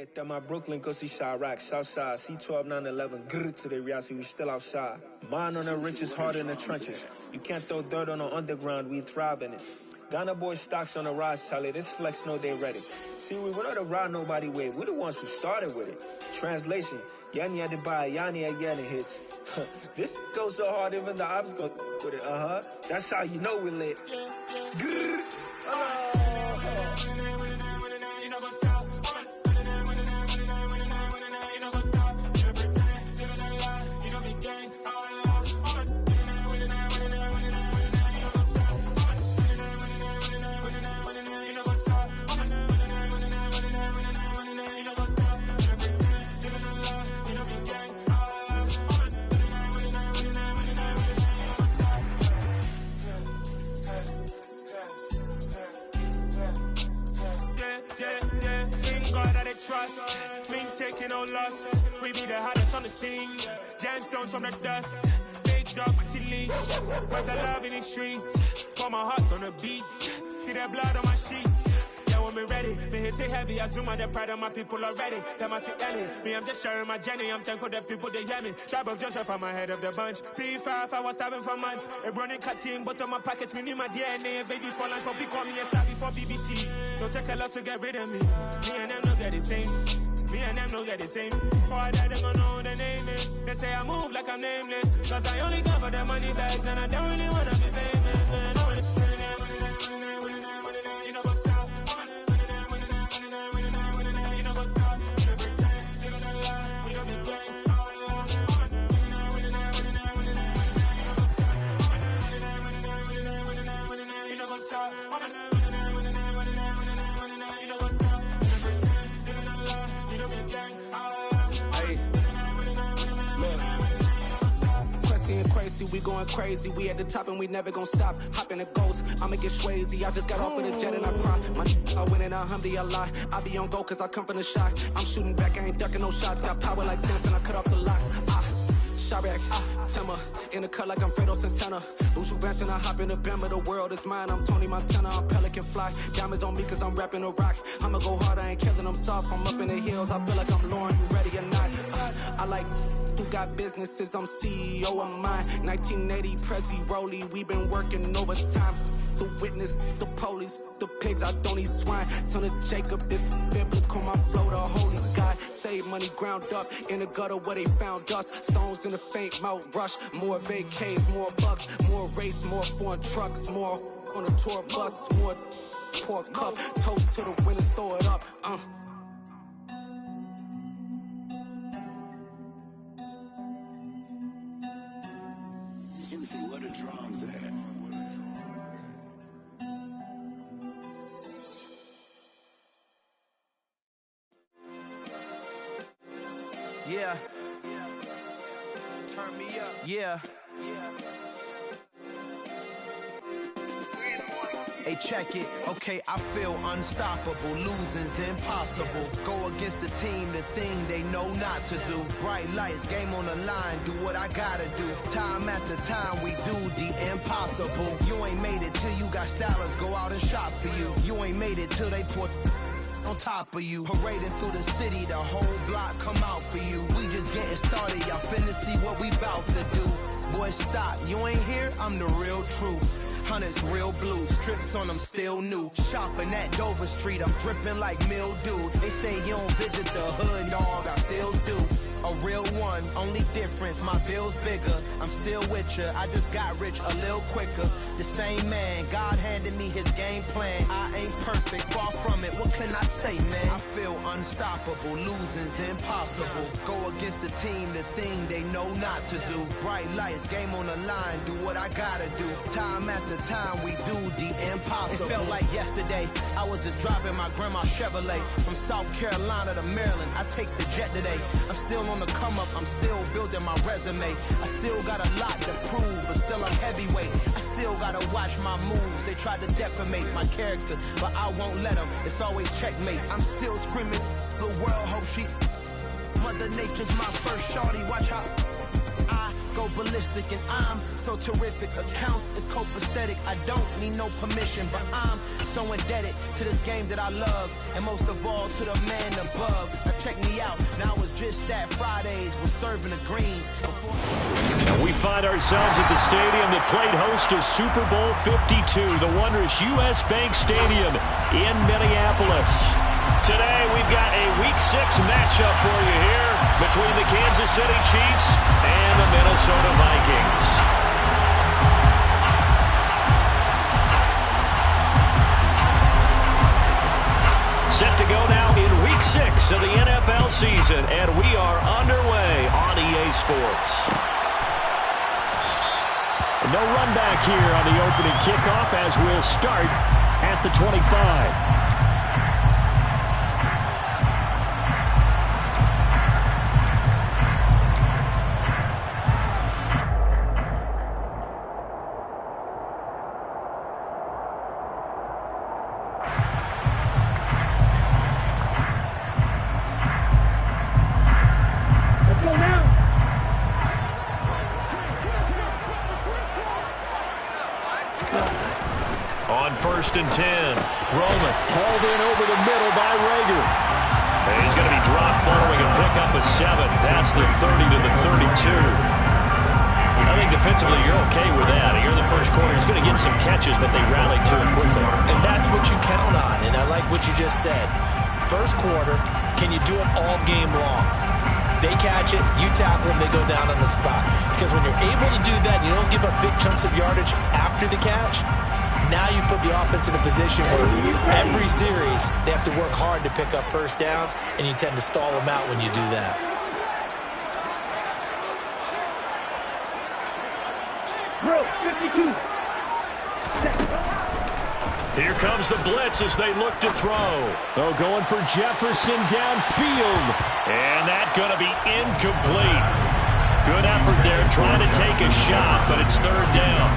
That my Brooklyn, cause he Chirac, Southside, C12, 911, grrr to the Riasi, we still outside. Mine on the riches, hard in the trenches. You can't throw dirt on the underground, we thrive in it. Ghana boys stocks on the rise, Charlie, this flex know they ready. See, we were not to ride nobody with, we the ones who started with it. Translation, Yanni had to buy, Yanni again it hits. This goes so hard, even the ops go with it, That's how you know we lit. Grrr, trust, mean taking no loss. We be the hottest on the scene. Gemstones from the dust. Big dog, pretty leash. Where's the love in the streets? Pour my heart on the beat. See that blood on my sheets. Yeah, when we ready, me hit it heavy. I zoom out the pride of my people already. Them I see Ellie. Me, I'm just sharing my journey. I'm thankful that people they hear me. Tribe of Joseph, I'm ahead of the bunch. P5, I was starving for months. A running cutscene, but on my pockets, me need my DNA. Baby for lunch, but we call me a star before BBC. Don't take a lot to get rid of me. Me and them don't get the same. Me and them don't get the same. Boy, that they don't know who the name is. They say I move like I'm nameless. Cause I only come for the money bags and I don't really wanna be famous, man. You know what's up? You know what's up? You don't pretend, living a lie. We don't be gang. You know what's up? Crazy, we going crazy. We at the top and we never gonna stop. Hop in a ghost, I'ma get swayzy. I just got off of the jet and I cry. My I win and alhamdulillah. I be on go cause I come from the shot. I'm shooting back, I ain't ducking no shots. Got power like Samson, I cut off the locks. Chirac, Timmer, in the cut like I'm Fredo Santana. Buju Banton, I hop in the Bama, the world is mine. I'm Tony Montana, I'm Pelican Fly. Diamonds on me cause I'm rapping a rock. I'ma go hard, I ain't killing them soft. I'm up in the hills, I feel like I'm Lauren, you ready or not? I like who got businesses, I'm CEO of mine. 1980, Prezi Rolly, we been working overtime. The witness, the police, the pigs, I don't eat swine. Son of Jacob, this biblical, my flow, the holy God. Save money ground up in the gutter where they found us. Stones in the faint mouth rush. More vacays, more bucks, more race, more foreign trucks, more on a tour bus, more pour cup. Toast to the winners, throw it up. Juicy, where the drums at? Yeah. Turn me up. Yeah. Hey, check it. Okay, I feel unstoppable. Losing's impossible. Go against the team, the thing they know not to do. Bright lights, game on the line. Do what I gotta do. Time after time, we do the impossible. You ain't made it till you got stylists go out and shop for you. You ain't made it till they put on top of you. Parading through the city, the whole block come out for you. We just getting started, y'all finna see what we bout to do. Boy, stop, you ain't here, I'm the real truth. Hunters, real blue, strips on them still new. Shopping at Dover Street, I'm dripping like mildew. They say you don't visit the hood, dog, I still do. A real one, only difference, my bill's bigger. I'm still with ya, I just got rich a little quicker. The same man, God handed me his game plan. I ain't perfect, far from it, what can I say, man? I feel unstoppable, losing's impossible. Go against the team, the thing they know not to do. Bright lights, game on the line, do what I gotta do. Time after time, we do the impossible. It felt like yesterday, I was just driving my grandma's Chevrolet. From South Carolina to Maryland, I take the jet today. I'm still on the come up, I'm still building my resume. I still got a lot to prove, but still I'm heavyweight. I still gotta watch my moves. They tried to defamate my character, but I won't let them. It's always checkmate. I'm still screaming, the world hope she. Mother Nature's my first shorty, watch how I go ballistic and I'm so terrific. Accounts is copacetic, I don't need no permission, but I'm so indebted to this game that I love, and most of all to the man above. Now check me out, now it's just that Fridays we're serving the green. And we find ourselves at the stadium that played host to Super Bowl 52, the wondrous U.S. Bank Stadium in Minneapolis. Today we've got a Week 6 matchup for you here between the Kansas City Chiefs and the Minnesota Vikings. Set to go now in Week 6 of the NFL season, and we are underway on EA Sports. No run back here on the opening kickoff as we'll start at the 25. On 1st and 10, Roman hauled in over the middle by Rager. And he's going to be dropped following a pickup of 7 past the 30 to the 32. I think defensively you're okay with that. Here in the first quarter, he's going to get some catches, but they rallied to him quickly. And that's what you count on, and I like what you just said. First quarter, can you do it all game long? They catch it, you tackle them, they go down on the spot. Because when you're able to do that, you don't give up big chunks of yardage after the catch, now you put the offense in a position where every series they have to work hard to pick up first downs, and you tend to stall them out when you do that. Bro, 52. Here comes the blitz as they look to throw. Oh, going for Jefferson downfield. And that's going to be incomplete. Good effort there trying to take a shot, but it's 3rd down.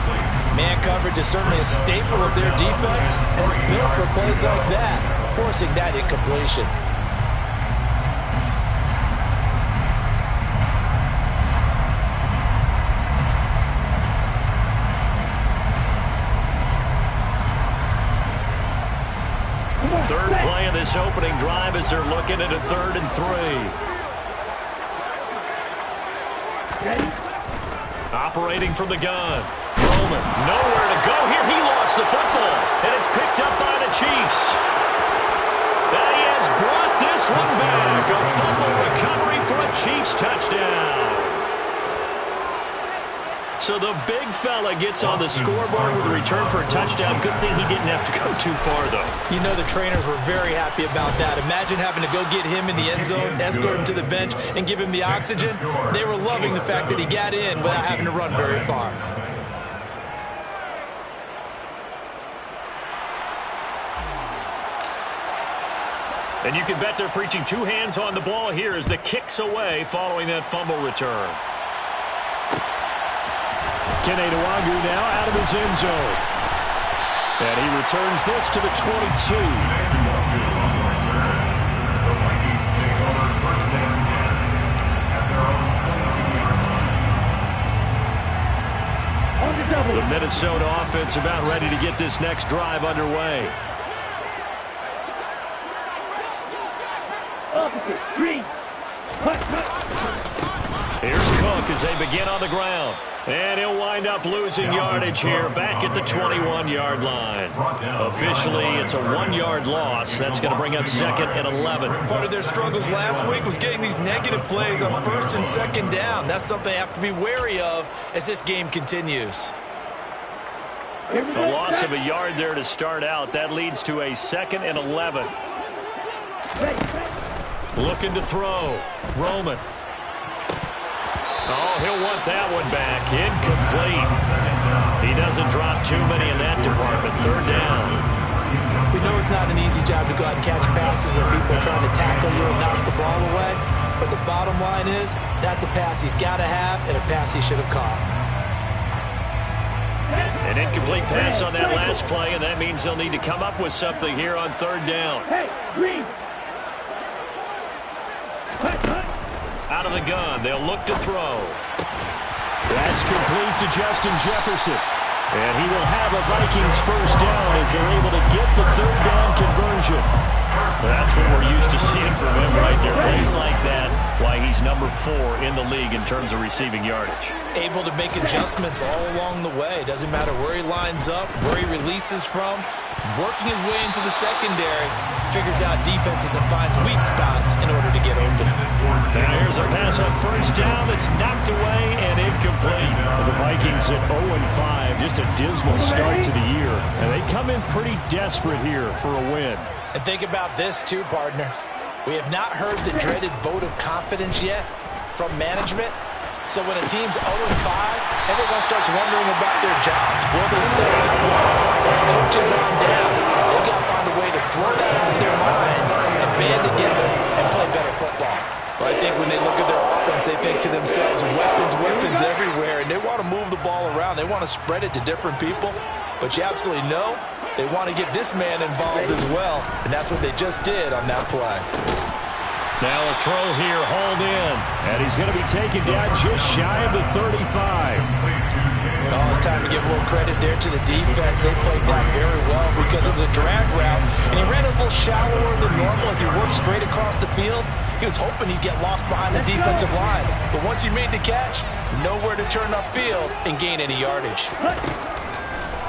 Man coverage is certainly a staple of their defense, and it's built for plays like that, forcing that incompletion. Third play of this opening drive as they're looking at a 3rd and 3. Operating from the gun. Roman, nowhere to go here. He lost the football, and it's picked up by the Chiefs. And he has brought this one back. A fumble recovery for a Chiefs touchdown. So the big fella gets on the scoreboard with a return for a touchdown. Good thing he didn't have to go too far, though. You know the trainers were very happy about that. Imagine having to go get him in the end zone, escort him to the bench, and give him the oxygen. They were loving the fact that he got in without having to run very far. And you can bet they're preaching 2 hands on the ball here as the kick's away following that fumble return. Kene Nwangu now out of his end zone. And he returns this to the 22. The Minnesota offense about ready to get this next drive underway. Here's Cook as they begin on the ground. And he'll wind up losing yardage here back at the 21-yard line. Officially, it's a 1-yard loss. That's going to bring up 2nd and 11. Part of their struggles last week was getting these negative plays on 1st and 2nd down. That's something they have to be wary of as this game continues. A loss of a yard there to start out. That leads to a 2nd and 11. Looking to throw. Roman. Oh, he'll want that one back. Incomplete. He doesn't drop too many in that department. 3rd down. We know it's not an easy job to go out and catch passes when people are trying to tackle you and knock the ball away. But the bottom line is, that's a pass he's got to have and a pass he should have caught. An incomplete pass on that last play, and that means they'll need to come up with something here on 3rd down. Hey, Green. Out of the gun, they'll look to throw. That's complete to Justin Jefferson. And he will have a Vikings first down as they're able to get the third down conversion. That's what we're used to seeing from him right there. Plays like that, why he's number 4 in the league in terms of receiving yardage. Able to make adjustments all along the way. Doesn't matter where he lines up, where he releases from. Working his way into the secondary, figures out defenses and finds weak spots in order to get open. Now here's a pass on first down that's knocked away and incomplete. The Vikings at 0-5, just a dismal start to the year. And they come in pretty desperate here for a win. And think about this too, partner. We have not heard the dreaded vote of confidence yet from management. So when a team's 0-5, everyone starts wondering about their jobs. Will they stay out? As coaches on down, they've got to find a way to throw that out of their minds and band together and play better football. But I think when they look at their offense, they think to themselves, weapons everywhere, and they want to move the ball around. They want to spread it to different people. But you absolutely know they want to get this man involved as well, and that's what they just did on that play. Now a throw here, hauled in, and he's going to be taken down just shy of the 35. Oh, it's time to give a little credit there to the defense. They played that very well because it was a drag route, and he ran a little shallower than normal as he worked straight across the field. He was hoping he'd get lost behind the defensive line, but once he made the catch, nowhere to turn upfield and gain any yardage.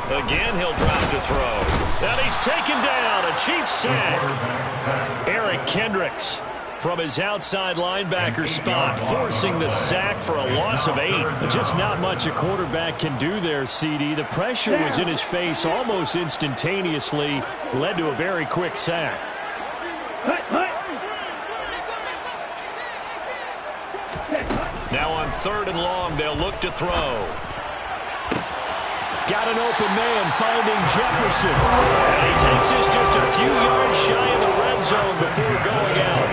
Again, he'll drop to throw. And he's taken down, a Chiefs sack. Eric Kendricks from his outside linebacker spot, forcing the sack for a loss of 8. Just not much a quarterback can do there, CD. The pressure was in his face almost instantaneously, led to a very quick sack. Now on 3rd and long, they'll look to throw. Got an open man, finding Jefferson. And he takes this just a few yards shy of the red zone before going out.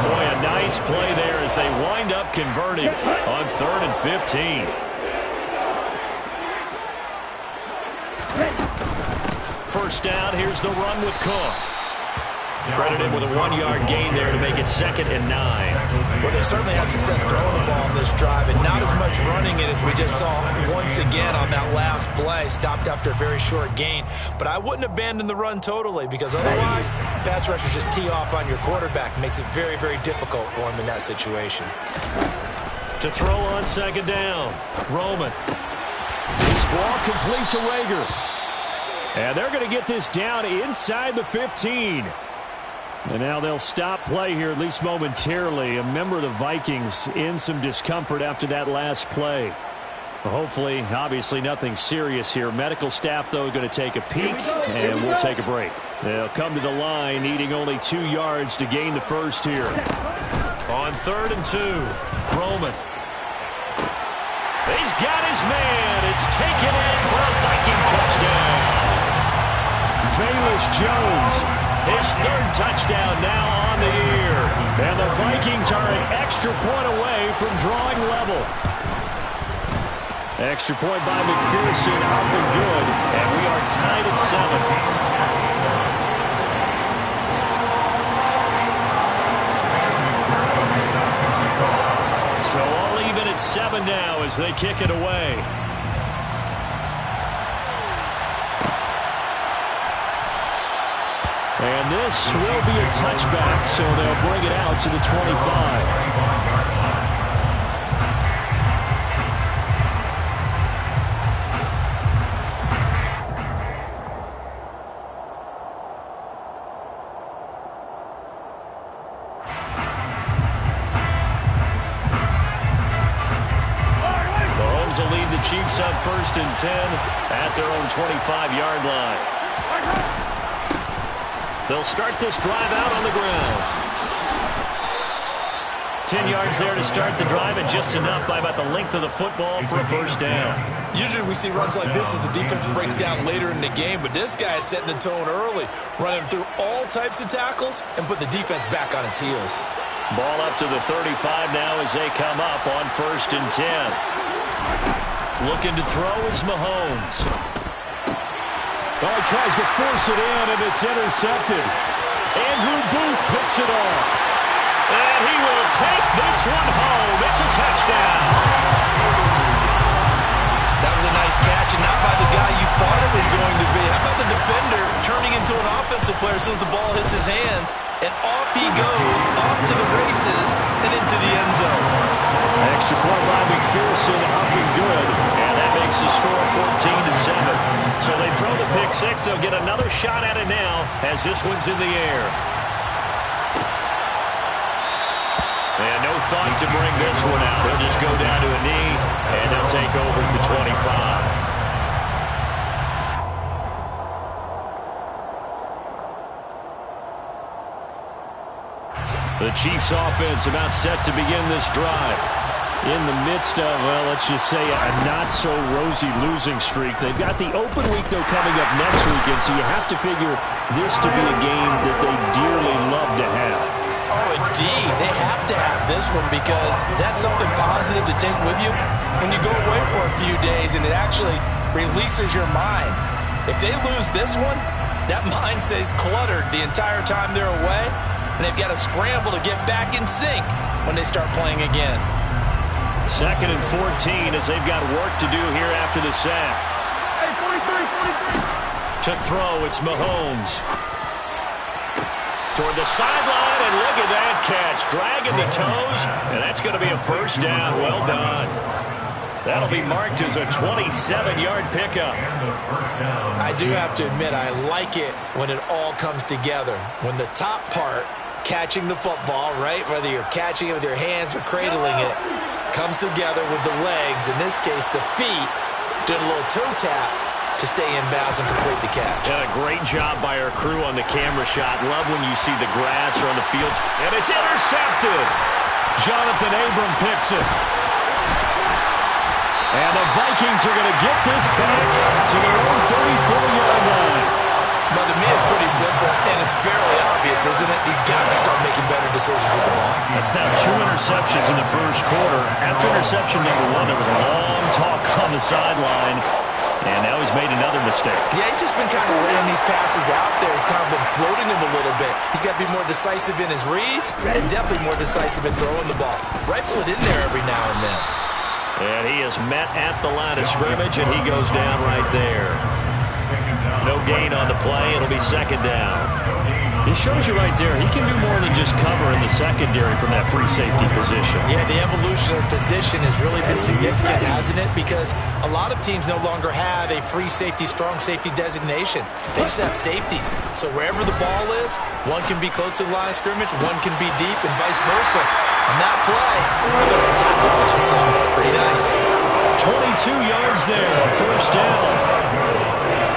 Boy, a nice play there as they wind up converting on 3rd and 15. First down, here's the run with Cook. Credited with a 1-yard gain there to make it 2nd and 9. Well, they certainly had success throwing the ball on this drive, and not as much running it as we just saw once again on that last play. Stopped after a very short gain. But I wouldn't abandon the run totally, because otherwise, pass rushers just tee off on your quarterback. Makes it very, very difficult for him in that situation. To throw on 2nd down, Roman. This ball complete to Rager. And they're going to get this down inside the 15. And now they'll stop play here, at least momentarily. A member of the Vikings in some discomfort after that last play. Hopefully, obviously, nothing serious here. Medical staff, though, going to take a peek, and we'll take a break. They'll come to the line, needing only 2 yards to gain the first here. On 3rd and 2, Roman. He's got his man. It's taken in for a Viking touchdown. Velus Jones, his 3rd touchdown now on the year. And the Vikings are an extra point away from drawing level. Extra point by McPherson, up and good. And we are tied at 7. So all even at 7 now as they kick it away. And this will be a touchback, so they'll bring it out to the 25. Mahomes will lead the Chiefs up 1st and 10 at their own 25-yard line. They'll start this drive out on the ground. 10 yards there to start the drive, and just enough by about the length of the football for a first down. Usually we see runs like this as the defense breaks down later in the game, but this guy is setting the tone early, running through all types of tackles and put the defense back on its heels. Ball up to the 35 now as they come up on 1st and 10. Looking to throw is Mahomes. Oh, he tries to force it in, and it's intercepted. Andrew Booth picks it off. And he will take this one home. It's a touchdown. That That was a nice catch, and not by the guy you thought it was going to be. How about the defender turning into an offensive player as soon as the ball hits his hands, and off he goes, off to the races, and into the end zone. Extra point by McPherson, up and good, and that makes the score 14-7. So they throw the pick six. They'll get another shot at it now as this one's in the air. And no thought to bring this one out. They'll just go down to a knee, and they'll take over at the 25. The Chiefs offense about set to begin this drive. In the midst of, well, let's just say a not-so-rosy losing streak. They've got the open week, though, coming up next weekend, so you have to figure this to be a game that they dearly love to have. Oh, indeed. They have to have this one because that's something positive to take with you when you go away for a few days, and it actually releases your mind. If they lose this one, that mind stays cluttered the entire time they're away, and they've got to scramble to get back in sync when they start playing again. 2nd and 14 as they've got work to do here after the sack. To throw, it's Mahomes. Toward the sideline, and look at that catch. Dragging the toes, and that's going to be a first down. Well done. That'll be marked as a 27-yard pickup. I do have to admit, I like it when it all comes together. When the top part, catching the football, right, whether you're catching it with your hands or cradling it, comes together with the legs, in this case the feet, did a little toe tap to stay in bounds and complete the catch. And a great job by our crew on the camera shot. Love when you see the grass or on the field. And it's intercepted. Jonathan Abram picks it. And the Vikings are going to get this back to their own 34-yard line. Now, to me, it's pretty simple, and it's fairly obvious, isn't it? He's got to start making better decisions with the ball. That's now 2 interceptions in the first quarter. After interception number 1, there was a long talk on the sideline, and now he's made another mistake. Yeah, he's just been kind of laying these passes out there. He's kind of been floating them a little bit. He's got to be more decisive in his reads, and definitely more decisive in throwing the ball. Rifle it in there every now and then. And he is met at the line of scrimmage, and he goes down right there. No gain on the play. It'll be second down. It shows you right there, he can do more than just cover in the secondary from that free safety position. Yeah, the evolution of position has really been significant, hasn't it? Because a lot of teams no longer have a free safety, strong safety designation. They just have safeties. So wherever the ball is, one can be close to the line of scrimmage, one can be deep, and vice versa. On that play, look at that tackle I just saw. Pretty nice. 22 yards there, first down.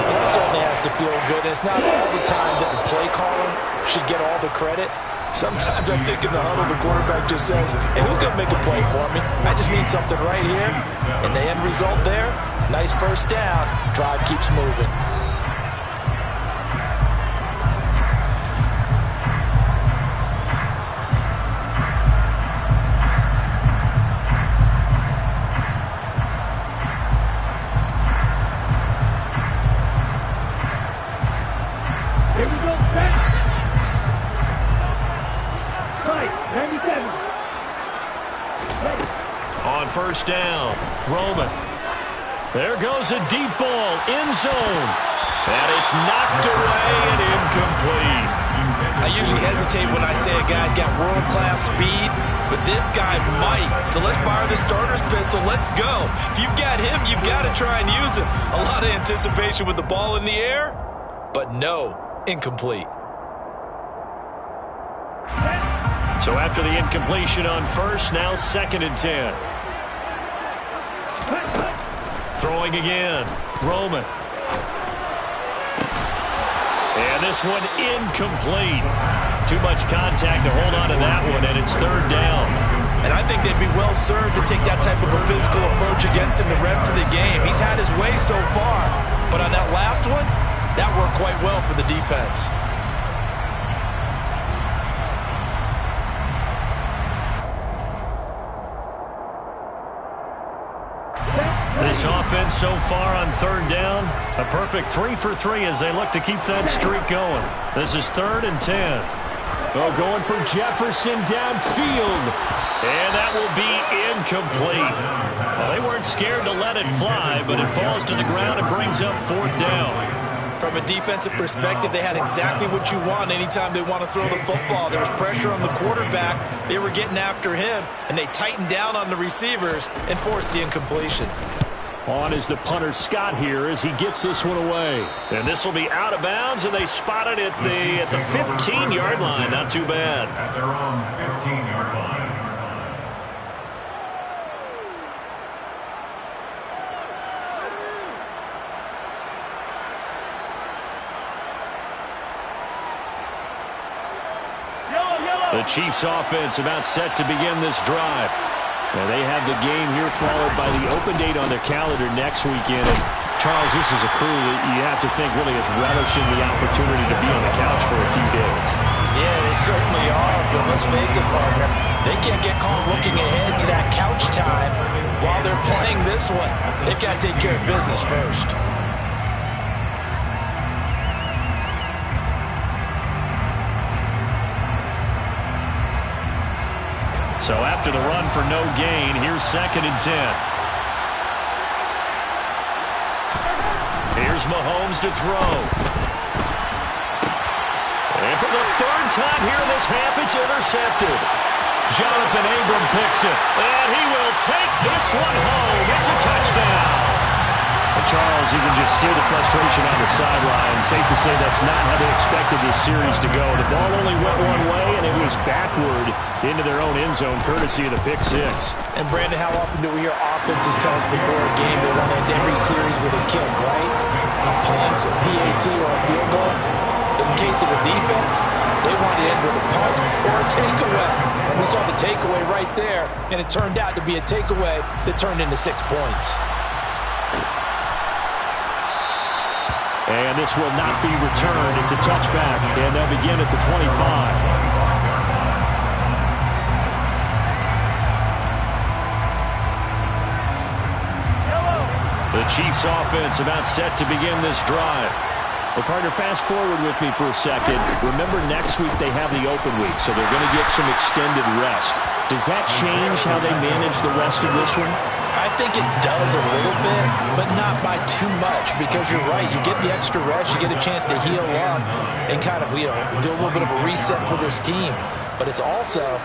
That certainly has to feel good. It's not all the time that the play caller should get all the credit. Sometimes I'm thinking the huddle, the quarterback just says, hey, who's going to make a play for me? I just need something right here. And the end result there, nice first down. Drive keeps moving. First down, Roman. There goes a deep ball, end zone. And it's knocked away and incomplete. I usually hesitate when I say a guy's got world-class speed, but this guy might. So let's fire the starter's pistol. Let's go. If you've got him, you've got to try and use him. A lot of anticipation with the ball in the air, but no, incomplete. So after the incompletion on first, now 2nd and 10. Throwing again, Roman. And this one incomplete. Too much contact to hold on to that one, and it's 3rd down. And I think they'd be well served to take that type of a physical approach against him the rest of the game. He's had his way so far, but on that last one, that worked quite well for the defense. This offense so far on 3rd down, a perfect 3 for 3 as they look to keep that streak going. This is 3rd and 10. Oh, going for Jefferson downfield. And that will be incomplete. Well, they weren't scared to let it fly, but it falls to the ground and brings up 4th down. From a defensive perspective, they had exactly what you want anytime they want to throw the football. There was pressure on the quarterback. They were getting after him, and they tightened down on the receivers and forced the incompletion. On is the punter Scott here as he gets this one away. And this will be out of bounds, and they spot it at the 15-yard line. Not too bad. At their own 15-yard line. The Chiefs offense about set to begin this drive. Now they have the game here followed by the open date on their calendar next weekend. And Charles, this is a crew that you have to think really is relishing the opportunity to be on the couch for a few days. Yeah, they certainly are, but let's face it, partner. They can't get caught looking ahead to that couch time while they're playing this one. They've got to take care of business first. So after the run for no gain, here's 2nd and 10. Here's Mahomes to throw. And for the 3rd time here in this half, it's intercepted. Jonathan Abram picks it. And he will take this one home. It's a touchdown. Charles, you can just see the frustration on the sideline. Safe to say that's not how they expected this series to go. The ball only went one way, and it was backward into their own end zone, courtesy of the pick 6. And, Brandon, how often do we hear offenses tell us before a game they want to end every series with a kick, right? A punt, a PAT, or a field goal. In the case of the defense, they want to end with a punt or a takeaway. And we saw the takeaway right there, and it turned out to be a takeaway that turned into 6 points. And this will not be returned. It's a touchback, and they'll begin at the 25. The Chiefs offense about set to begin this drive. Well, partner, fast forward with me for a second. Remember, next week they have the open week, so they're going to get some extended rest. Does that change how they manage the rest of this one? I think it does a little bit, but not by too much, because you're right. You get the extra rest, you get a chance to heal up and kind of, do a little bit of a reset for this team. But it's also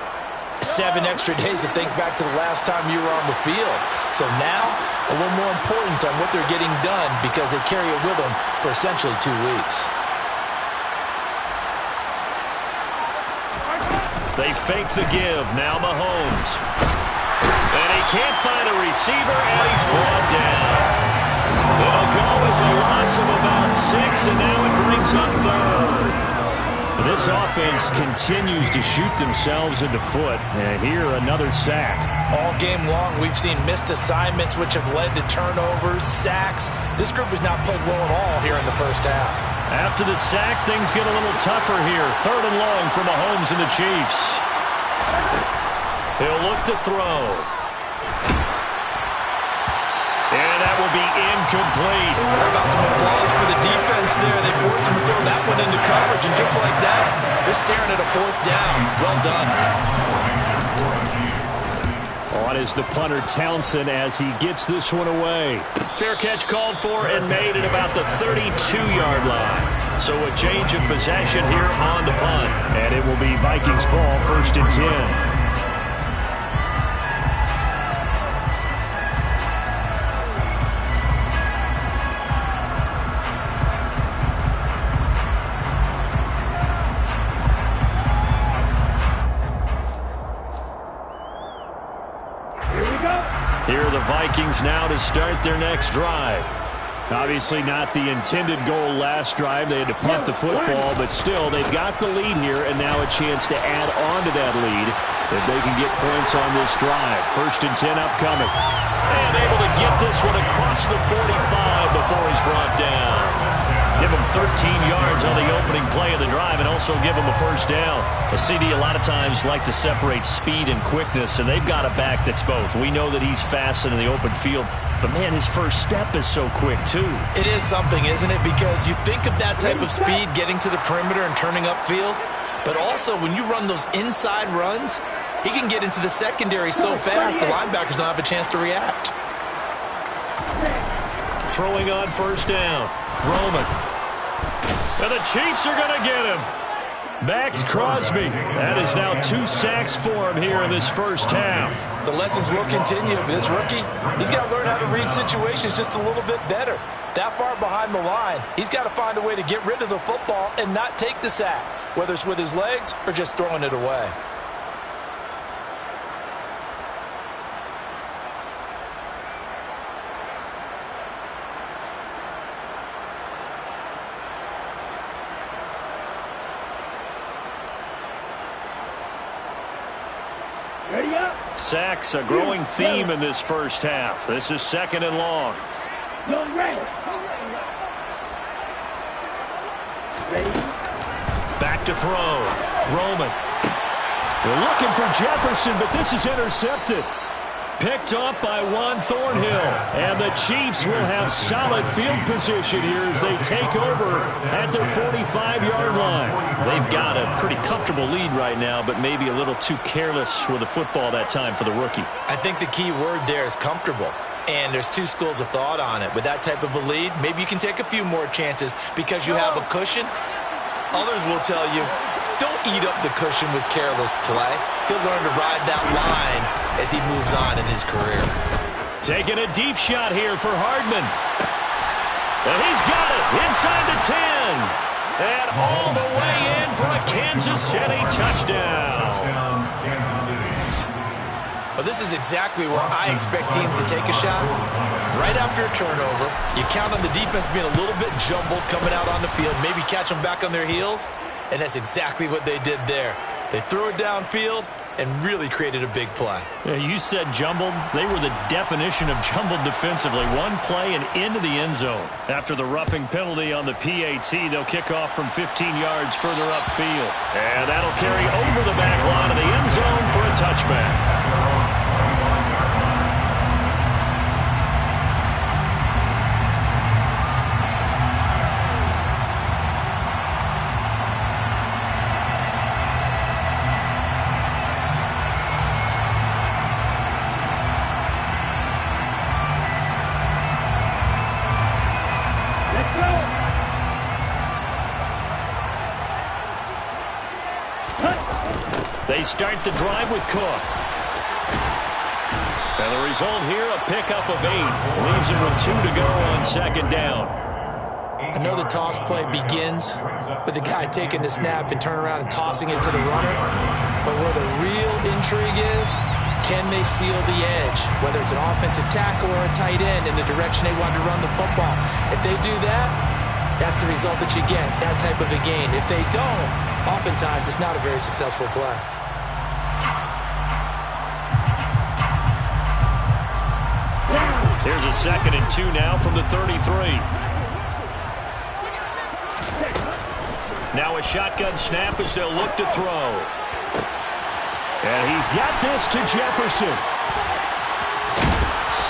7 extra days to think back to the last time you were on the field. So now, a little more importance on what they're getting done because they carry it with them for essentially 2 weeks. They fake the give. Now Mahomes. And he can't find a receiver, and he's brought down. It'll go as a loss of about 6, and now it brings up 3rd. This offense continues to shoot themselves in the foot. And here, another sack. All game long, we've seen missed assignments, which have led to turnovers, sacks. This group has not played well at all here in the first half. After the sack, things get a little tougher here. 3rd and long for Mahomes and the Chiefs. He'll look to throw. And that will be incomplete. How about some applause for the defense there? They forced him to throw that one into coverage, and just like that, they're staring at a 4th down. Well done. On is the punter Townsend as he gets this one away. Fair catch called for and made at about the 32-yard line. So a change of possession here on the punt. And it will be Vikings ball, 1st and 10. Here are the Vikings now to start their next drive. Obviously not the intended goal last drive. They had to punt the football, but still, they've got the lead here, and now a chance to add on to that lead if they can get points on this drive. 1st and 10 upcoming. And able to get this one across the 45 before he's brought down. Give him 13 yards on the opening play of the drive and also give him a 1st down. A CD a lot of times like to separate speed and quickness, and they've got a back that's both. We know that he's fast in the open field, but, man, his first step is so quick, too. It is something, isn't it? Because you think of that type of speed getting to the perimeter and turning upfield, But also, when you run those inside runs, he can get into the secondary so fast, the linebackers don't have a chance to react. Throwing on first down. Roman. And the Chiefs are going to get him. Max Crosby. That is now 2 sacks for him here in this first half. The lessons will continue, but this rookie, he's got to learn how to read situations just a little bit better. That far behind the line, he's got to find a way to get rid of the football and not take the sack, whether it's with his legs or just throwing it away. Sacks, a growing theme in this first half. This is 2nd and long. Back to throw. Roman. They're looking for Jefferson, but this is intercepted. Picked off by Juan Thornhill. And the Chiefs will have solid field position here as they take over at their 45-yard line. They've got a pretty comfortable lead right now, but maybe a little too careless with the football that time for the rookie. I think the key word there is comfortable. And there's 2 schools of thought on it. With that type of a lead, maybe you can take a few more chances because you have a cushion. Others will tell you, don't eat up the cushion with careless play. He'll learn to ride that line as he moves on in his career. Taking a deep shot here for Hardman. And he's got it inside the 10. And all the way in for a Kansas City touchdown. Well, this is exactly where I expect teams to take a shot. Right after a turnover, you count on the defense being a little bit jumbled coming out on the field, maybe catch them back on their heels, and that's exactly what they did there. They threw it downfield and really created a big play. Yeah, you said jumbled. They were the definition of jumbled defensively. One play and into the end zone. After the roughing penalty on the PAT, they'll kick off from 15 yards further upfield. And that'll carry over the back line of the end zone for a touchback. They start the drive with Cook. And the result here, a pickup of 8. Leaves him with 2 to go on 2nd down. I know the toss play begins with the guy taking the snap and turning around and tossing it to the runner. But where the real intrigue is, can they seal the edge? Whether it's an offensive tackle or a tight end in the direction they want to run the football. If they do that, that's the result that you get, that type of a gain. If they don't, oftentimes it's not a very successful play. Here's a 2nd and 2 now from the 33. Now a shotgun snap as they'll look to throw. And he's got this to Jefferson.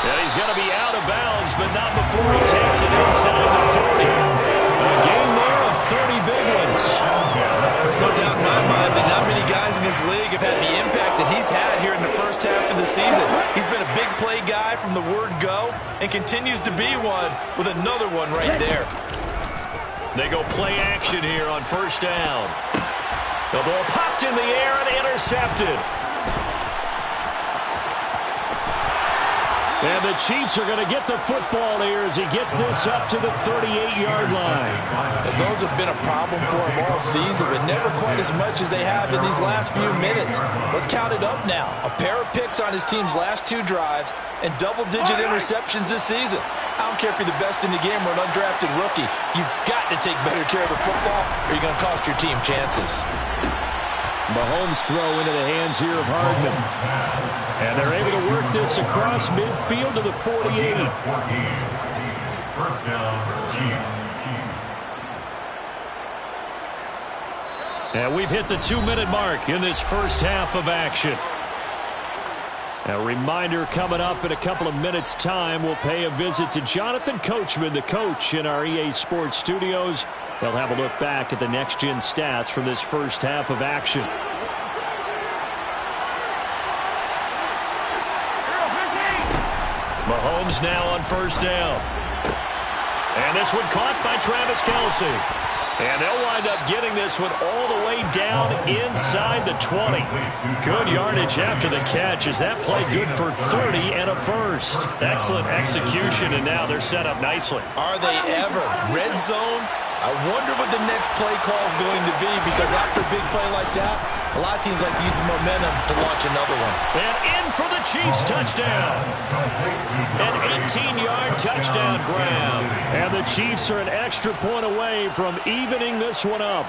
And he's going to be out of bounds, but not before he takes it inside the 40. A game there of 30 big ones. There's no doubt in my mind that not many guys in this league have had the impact that he's had here in the first half of the season. He's been a big play guy from the word go and continues to be one with another one right there. They go play action here on first down. The ball popped in the air and intercepted. And the Chiefs are going to get the football here as he gets this up to the 38-yard line. And those have been a problem for him all season, but never quite as much as they have in these last few minutes. Let's count it up now. A pair of picks on his team's last 2 drives and double-digit interceptions this season. I don't care if you're the best in the game or an undrafted rookie. You've got to take better care of the football or you're going to cost your team chances. Mahomes throw into the hands here of Hardman. And they're able to work this across midfield to the 48. First down, Chiefs. And we've hit the 2-minute mark in this first half of action. A reminder coming up in a couple of minutes' time, we'll pay a visit to Jonathan Coachman, the coach in our EA Sports studios. They'll have a look back at the next-gen stats from this first half of action. Mahomes now on first down. And this one caught by Travis Kelce. And they'll wind up getting this one all the way down inside the 20. Good yardage after the catch as that played good for 30 and a first. Excellent execution, and now they're set up nicely. Are they ever? Red zone? I wonder what the next play call is going to be, because after a big play like that, a lot of teams like to use the momentum to launch another one. And in for the Chiefs touchdown. An 18-yard touchdown grab. And the Chiefs are an extra point away from evening this one up.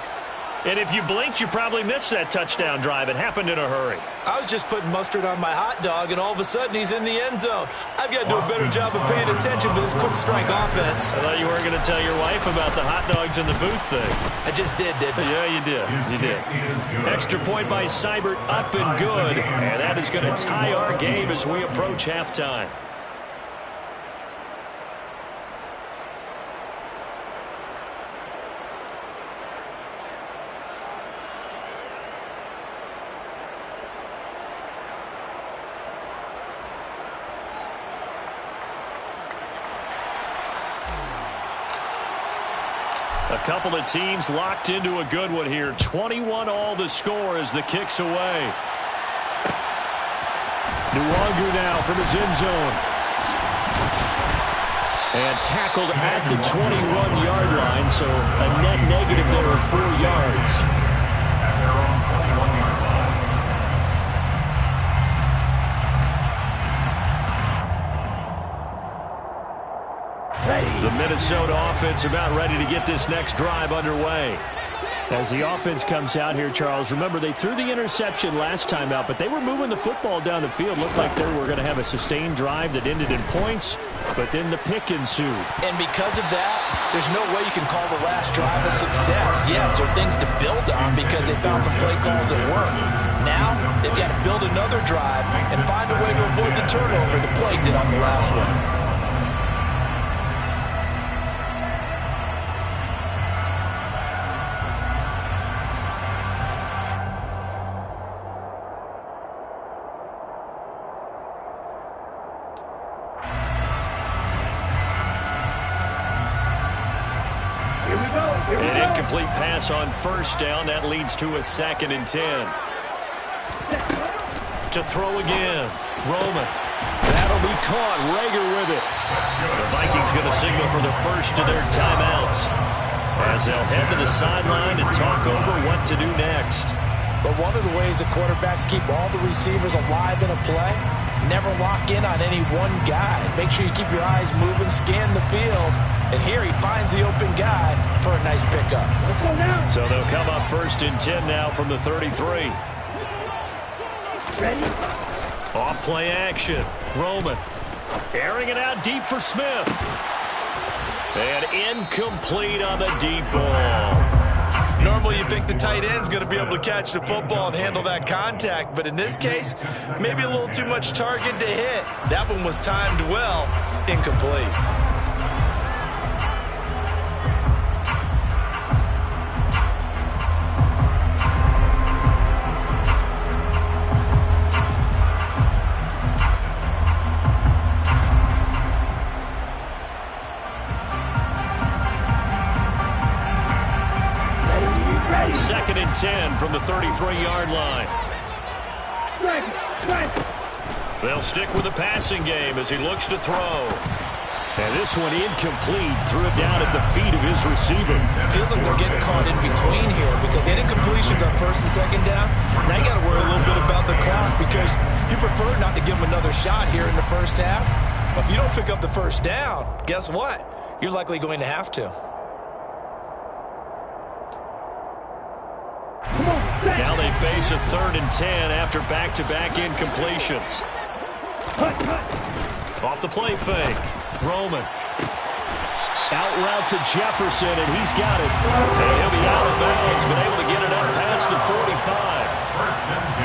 And if you blinked, you probably missed that touchdown drive. It happened in a hurry. I was just putting mustard on my hot dog, and all of a sudden he's in the end zone. I've got to do a better job of paying attention for this quick strike offense. I thought you weren't going to tell your wife about the hot dogs in the booth thing. I just did, didn't I? Yeah, you did. You did. Extra point by Seibert, up and good. And that is going to tie our game as we approach halftime. A couple of teams locked into a good one here. 21 all the score as the kick's away. Nwangu now from his end zone. And tackled at the 21-yard line, so a net negative there of 4 yards. At their own 21-yard line. The Minnesota offense about ready to get this next drive underway. As the offense comes out here, Charles, remember they threw the interception last time out, but they were moving the football down the field. Looked like they were going to have a sustained drive that ended in points, but then the pick ensued. And because of that, there's no way you can call the last drive a success. Yes, there are things to build on because they found some play calls that work. Now, they've got to build another drive and find a way to avoid the turnover the play did on the last one. An incomplete pass on first down. That leads to a 2nd and 10. To throw again. Roman. That'll be caught. Rager with it. The Vikings going to signal for the first of their timeouts as they'll head to the sideline and talk over what to do next. But one of the ways the quarterbacks keep all the receivers alive in a play, never lock in on any one guy. Make sure you keep your eyes moving, scan the field. And here he finds the open guy for a nice pickup. So they'll come up 1st and 10 now from the 33. Ready? Off play action. Roman airing it out deep for Smith. And incomplete on the deep ball. Normally you think the tight end's going to be able to catch the football and handle that contact, but in this case, maybe a little too much target to hit. That one was timed well, incomplete. Second and 10 from the 33-yard line. They'll stick with the passing game as he looks to throw. And this one incomplete. Threw it down at the feet of his receiver. Feels like they're getting caught in between here because they had incompletions on 1st and 2nd down. Now you got to worry a little bit about the clock because you prefer not to give them another shot here in the first half. But if you don't pick up the first down, guess what? You're likely going to have to. Now they face a 3rd and 10 after back-to-back incompletions. Off the play fake. Roman. Out route to Jefferson, and he's got it. And he'll be out of bounds, but able to get it up past the 45.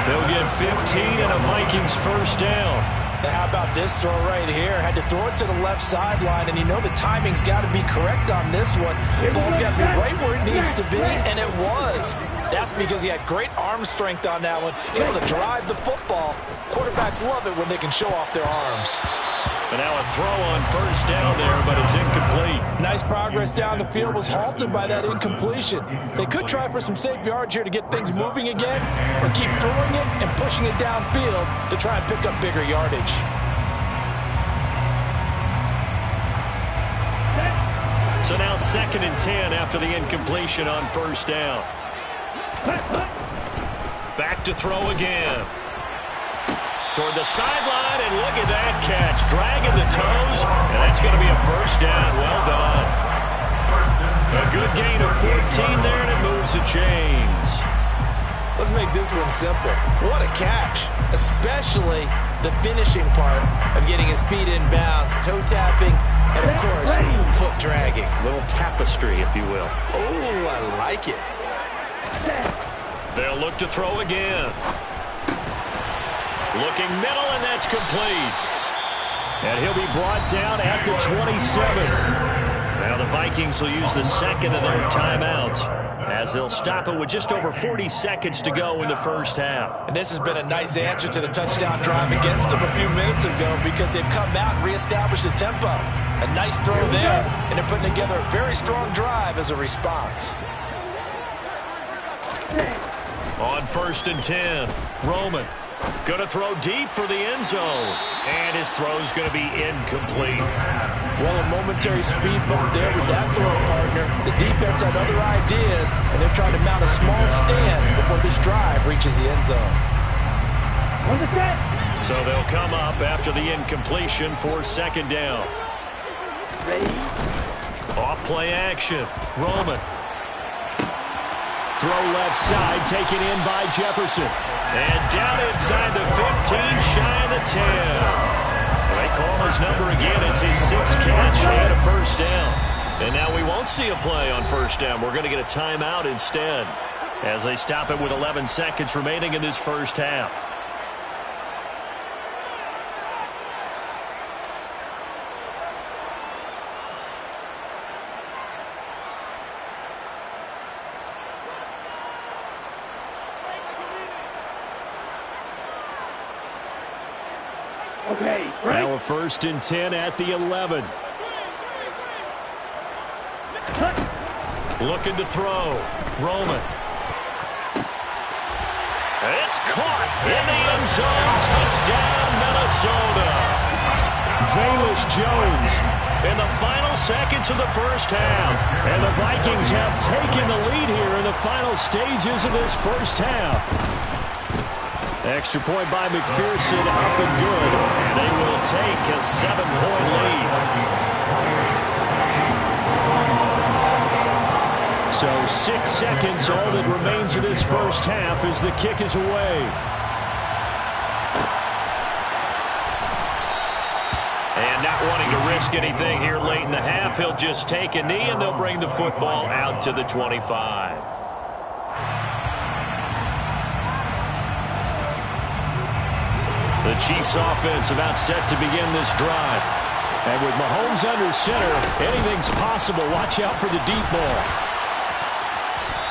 They'll get 15 and a Vikings first down. Now how about this throw right here? Had to throw it to the left sideline, and you know the timing's got to be correct on this one. The ball's got to be right where it needs to be, and it was. That's because he had great arm strength on that one, able to drive the football. Quarterbacks love it when they can show off their arms. And now a throw on first down there, but it's incomplete. Nice progress down the field, was halted by that incompletion. They could try for some safe yards here to get things moving again, or keep throwing it and pushing it downfield to try and pick up bigger yardage. So now 2nd and 10 after the incompletion on first down. Back to throw again. Toward the sideline, and look at that catch. Dragging the toes, and that's going to be a first down. Well done. A good gain of 14 there, and it moves the chains. Let's make this one simple. What a catch, especially the finishing part of getting his feet in bounds, toe tapping, and of course, foot dragging. A little tapestry, if you will. Oh, I like it. They'll look to throw again. Looking middle, and that's complete. And he'll be brought down at the 27. Now the Vikings will use the second of their timeouts as they'll stop it with just over 40 seconds to go in the first half. And this has been a nice answer to the touchdown drive against them a few minutes ago because they've come out and reestablished the tempo. A nice throw there, and they're putting together a very strong drive as a response. On 1st and 10, Roman. Going to throw deep for the end zone. And his throw's going to be incomplete. Well, a momentary speed bump there with that throw partner. The defense had other ideas, and they're trying to mount a small stand before this drive reaches the end zone. So they'll come up after the incompletion for 2nd down. Off play action. Roman. Throw left side, taken in by Jefferson. And down inside the 15, shy of the 10. They call his number again. It's his 6th catch and a first down. And now we won't see a play on first down. We're going to get a timeout instead as they stop it with 11 seconds remaining in this first half. Okay, right. Now a 1st and 10 at the 11. Looking to throw. Roman. It's caught in the end zone. Touchdown, Minnesota. Velus Jones in the final seconds of the first half. And the Vikings have taken the lead here in the final stages of this first half. Extra point by McPherson, up and good. They will take a 7-point lead. So 6 seconds, all that remains of this first half as the kick is away. And not wanting to risk anything here late in the half, he'll just take a knee and they'll bring the football out to the 25. The Chiefs offense about set to begin this drive. And with Mahomes under center, anything's possible. Watch out for the deep ball.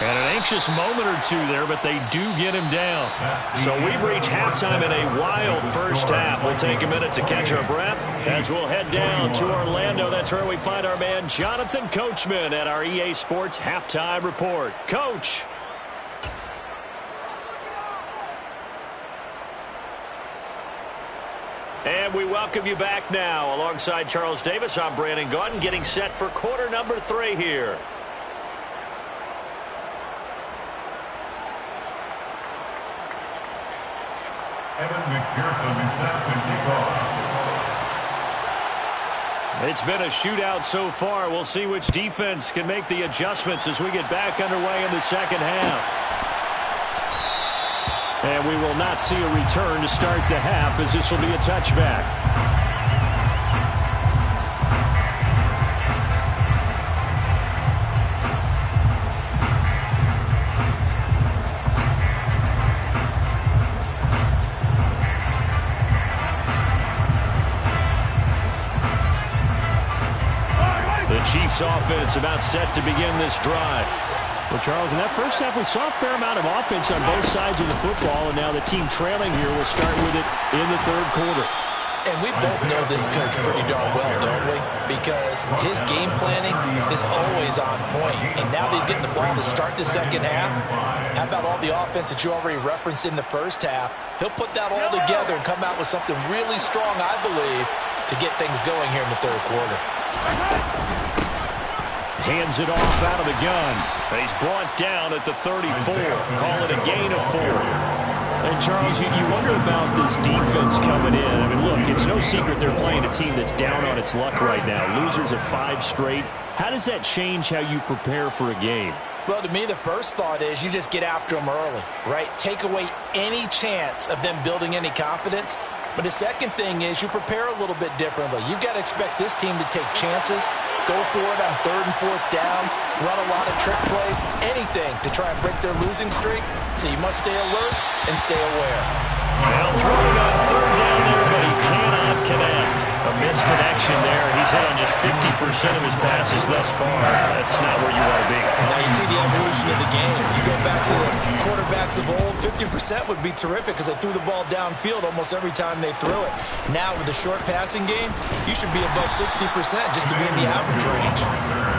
And an anxious moment or two there, but they do get him down. So we've reached halftime in a wild first half. We'll take a minute to catch our breath as we'll head down to Orlando. That's where we find our man Jonathan Coachman at our EA Sports Halftime Report. Coach. And we welcome you back now. Alongside Charles Davis, I'm Brandon Gaudin, getting set for quarter number 3 here. Evan McPherson is set to kick off. It's been a shootout so far. We'll see which defense can make the adjustments as we get back underway in the second half. And we will not see a return to start the half as this will be a touchback. Chiefs offense about set to begin this drive. Well, Charles, in that first half, we saw a fair amount of offense on both sides of the football, and now the team trailing here will start with it in the third quarter. And we both know this coach pretty darn well, don't we? Because his game planning is always on point. And now that he's getting the ball to start the second half, how about all the offense that you already referenced in the first half? He'll put that all together and come out with something really strong, I believe, to get things going here in the third quarter. Hands it off out of the gun. And he's brought down at the 34. Call it a gain of 4. And, Charles, you wonder about this defense coming in. I mean, look, it's no secret they're playing a team that's down on its luck right now. Losers of 5 straight. How does that change how you prepare for a game? Well, to me, the first thought is you just get after them early, right? Take away any chance of them building any confidence. But the second thing is you prepare a little bit differently. You've got to expect this team to take chances, go for it on 3rd and 4th downs, run a lot of trick plays, anything to try and break their losing streak. So you must stay alert and stay aware. Now throwing on 3rd down there, but he cannot connect. A misconnection there. He's hit on just 50% of his passes thus far. That's not where you want to be. Now you see the evolution of the game. You go back to the quarterbacks of old, 50% would be terrific because they threw the ball downfield almost every time they threw it. Now with the short passing game, you should be above 60% just to be in the average range.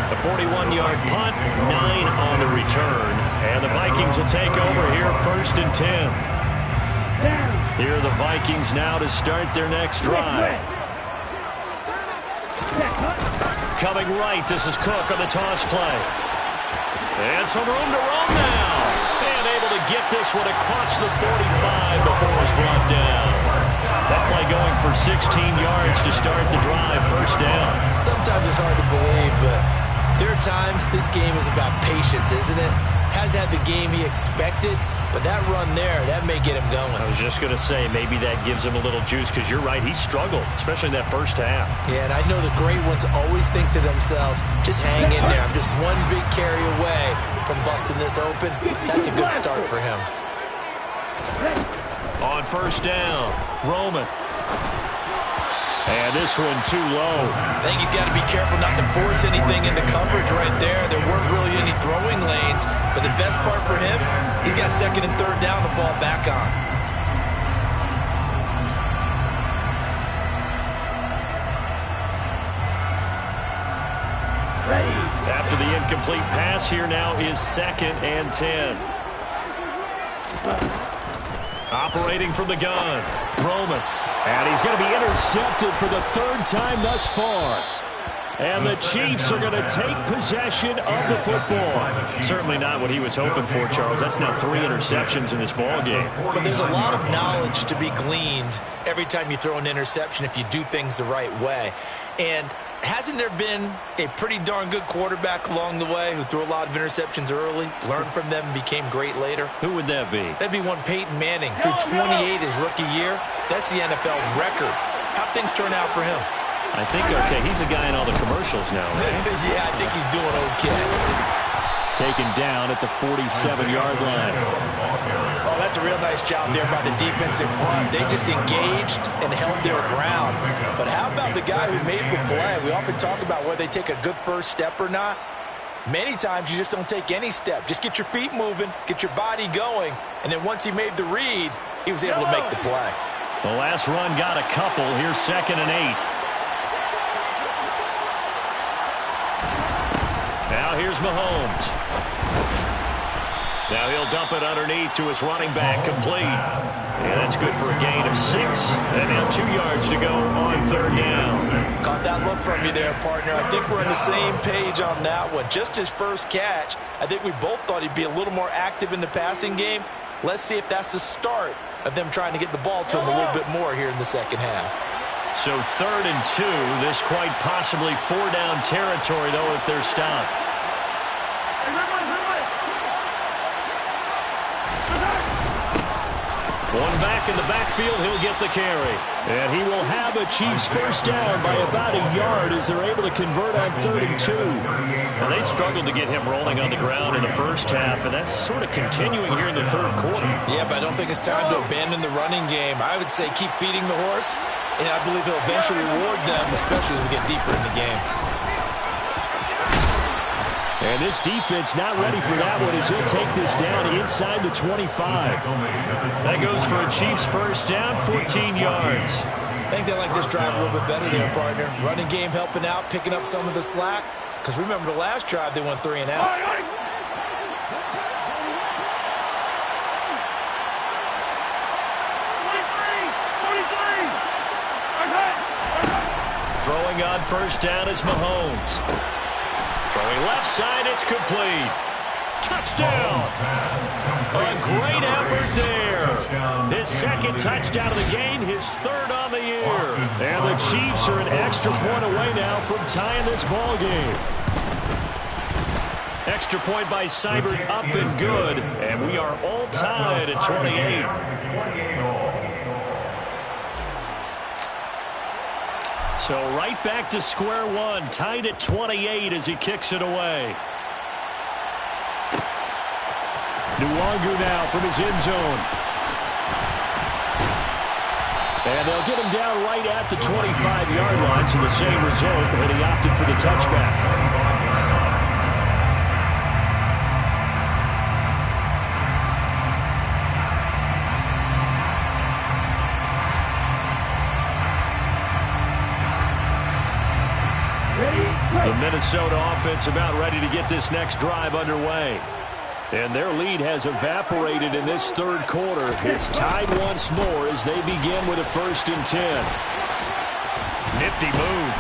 A 41-yard punt, 9 on the return. And the Vikings will take over here 1st and 10. Here are the Vikings now to start their next drive. Coming right, this is Cook on the toss play. And some room to roam now. And able to get this one across the 45 before it was brought down. That play going for 16 yards to start the drive, 1st down. Sometimes it's hard to believe, but there are times this game is about patience, isn't it? Hasn't had the game he expected, but that run there, that may get him going. I was just going to say, maybe that gives him a little juice, because you're right, he struggled, especially in that first half. Yeah, and I know the great ones always think to themselves, just hang in there. I'm just one big carry away from busting this open. That's a good start for him. On 1st down, Roman. And this one too low. I think he's got to be careful not to force anything into coverage right there. There weren't really any throwing lanes. But the best part for him, he's got 2nd and 3rd down to fall back on. After the incomplete pass, here now is 2nd and 10. Operating from the gun, Roman. And he's going to be intercepted for the 3rd time thus far. And the Chiefs are going to take possession of the football. Certainly not what he was hoping for, Charles. That's now 3 interceptions in this ball game. But there's a lot of knowledge to be gleaned every time you throw an interception if you do things the right way. And hasn't there been a pretty darn good quarterback along the way who threw a lot of interceptions early, learned from them, and became great later? Who would that be? That'd be one Peyton Manning. Threw 28 his rookie year. That's the NFL record. How'd things turn out for him? I think okay. He's a guy in all the commercials now, right? Yeah, I think he's doing okay. Taken down at the 47-yard line. Oh, that's a real nice job there by the defense in front. They just engaged and held their ground. But how about the guy who made the play? We often talk about whether they take a good first step or not. Many times you just don't take any step. Just get your feet moving, get your body going, and then once he made the read, he was able to make the play. The last run got a couple. Here's 2nd and 8. Now here's Mahomes. Now he'll dump it underneath to his running back, complete. And that's good for a gain of 6. And now 2 yards to go on 3rd down. Caught that look from you there, partner. I think we're on the same page on that one. Just his first catch, I think we both thought he'd be a little more active in the passing game. Let's see if that's the start of them trying to get the ball to him a little bit more here in the second half. So 3rd and 2. This quite possibly 4-down territory, though, if they're stopped. One back in the backfield, he'll get the carry. And he will have a Chiefs 1st down by about a yard as they're able to convert on 3rd and 2. Now, they struggled to get him rolling on the ground in the first half, and that's sort of continuing here in the 3rd quarter. Yeah, but I don't think it's time to abandon the running game. I would say keep feeding the horse, and I believe he'll eventually reward them, especially as we get deeper in the game. And this defense not ready for that one as he'll take this down inside the 25. That goes for a Chiefs first down, 14 yards. I think they like this drive a little bit better there, partner. Running game helping out, picking up some of the slack. Because remember the last drive, they went 3 and out. Throwing on first down is Mahomes. Throwing left side, it's complete. Touchdown! A great effort there. His second touchdown of the game, his third on the year. And the Chiefs are an extra point away now from tying this ball game. Extra point by Seibert, up and good. And we are all tied at 28. So right back to square one, tied at 28 as he kicks it away. Nwangu now from his end zone. And they'll get him down right at the 25-yard line, so the same result, and he opted for the touchback. The Minnesota offense about ready to get this next drive underway. And their lead has evaporated in this third quarter. It's tied once more as they begin with a 1st and 10. Nifty move.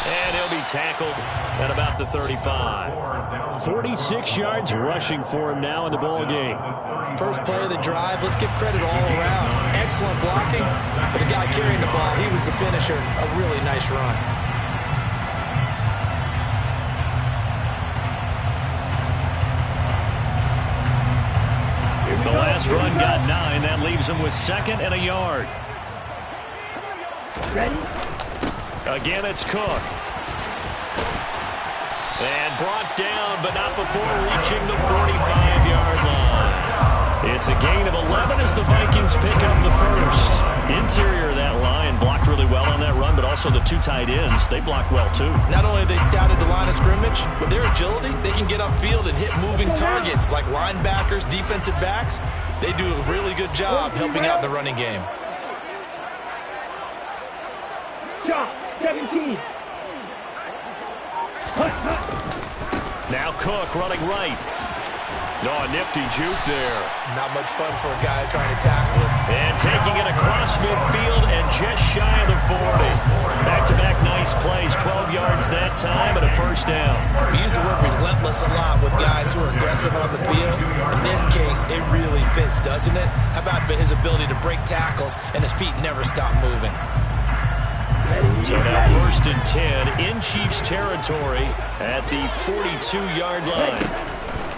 And he'll be tackled at about the 35. 46 yards rushing for him now in the ball game. First play of the drive, let's give credit all around. Excellent blocking, but the guy carrying the ball, he was the finisher. A really nice run. The last run got 9. That leaves him with 2nd and a yard. Ready? Again, it's Cook. And brought down, but not before reaching the 45-yard line. It's a gain of 11 as the Vikings pick up the first. Interior of that line blocked really well on that run, but also the 2 tight ends, they blocked well too. Not only have they scouted the line of scrimmage, with their agility, they can get upfield and hit moving targets like linebackers, defensive backs. They do a really good job helping out in the running game. Shot, 17. Now Cook running right. Oh, a nifty juke there. Not much fun for a guy trying to tackle it. And taking it across midfield and just shy of the 40. Back-to-back nice plays, 12 yards that time and a 1st down. We use the word relentless a lot with guys who are aggressive on the field. In this case, it really fits, doesn't it? How about his ability to break tackles and his feet never stop moving? So now 1st and 10 in Chiefs territory at the 42-yard line.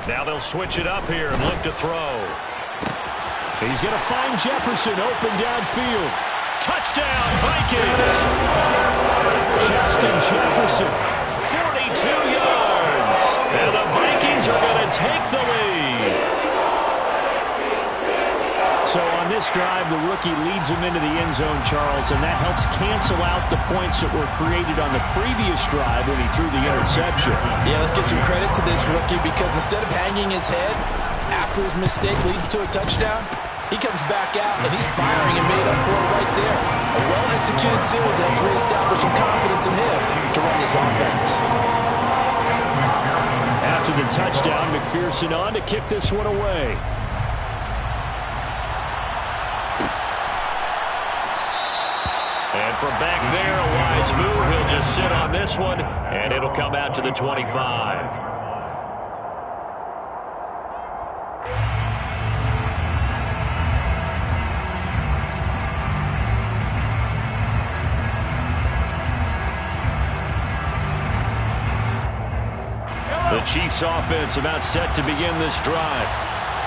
Now they'll switch it up here and look to throw. He's going to find Jefferson open downfield. Touchdown, Vikings! Justin Jefferson, 42 yards. And the Vikings are going to take the lead. So on this drive, the rookie leads him into the end zone, Charles, and that helps cancel out the points that were created on the previous drive when he threw the interception. Yeah, let's give some credit to this rookie because instead of hanging his head after his mistake leads to a touchdown, he comes back out and he's firing and made up for it right there. A well-executed series that's reestablishing confidence in him to run this offense. After the touchdown, McPherson on to kick this one away. And from back there, a wise move. He'll just sit on this one, and it'll come out to the 25. The Chiefs offense about set to begin this drive.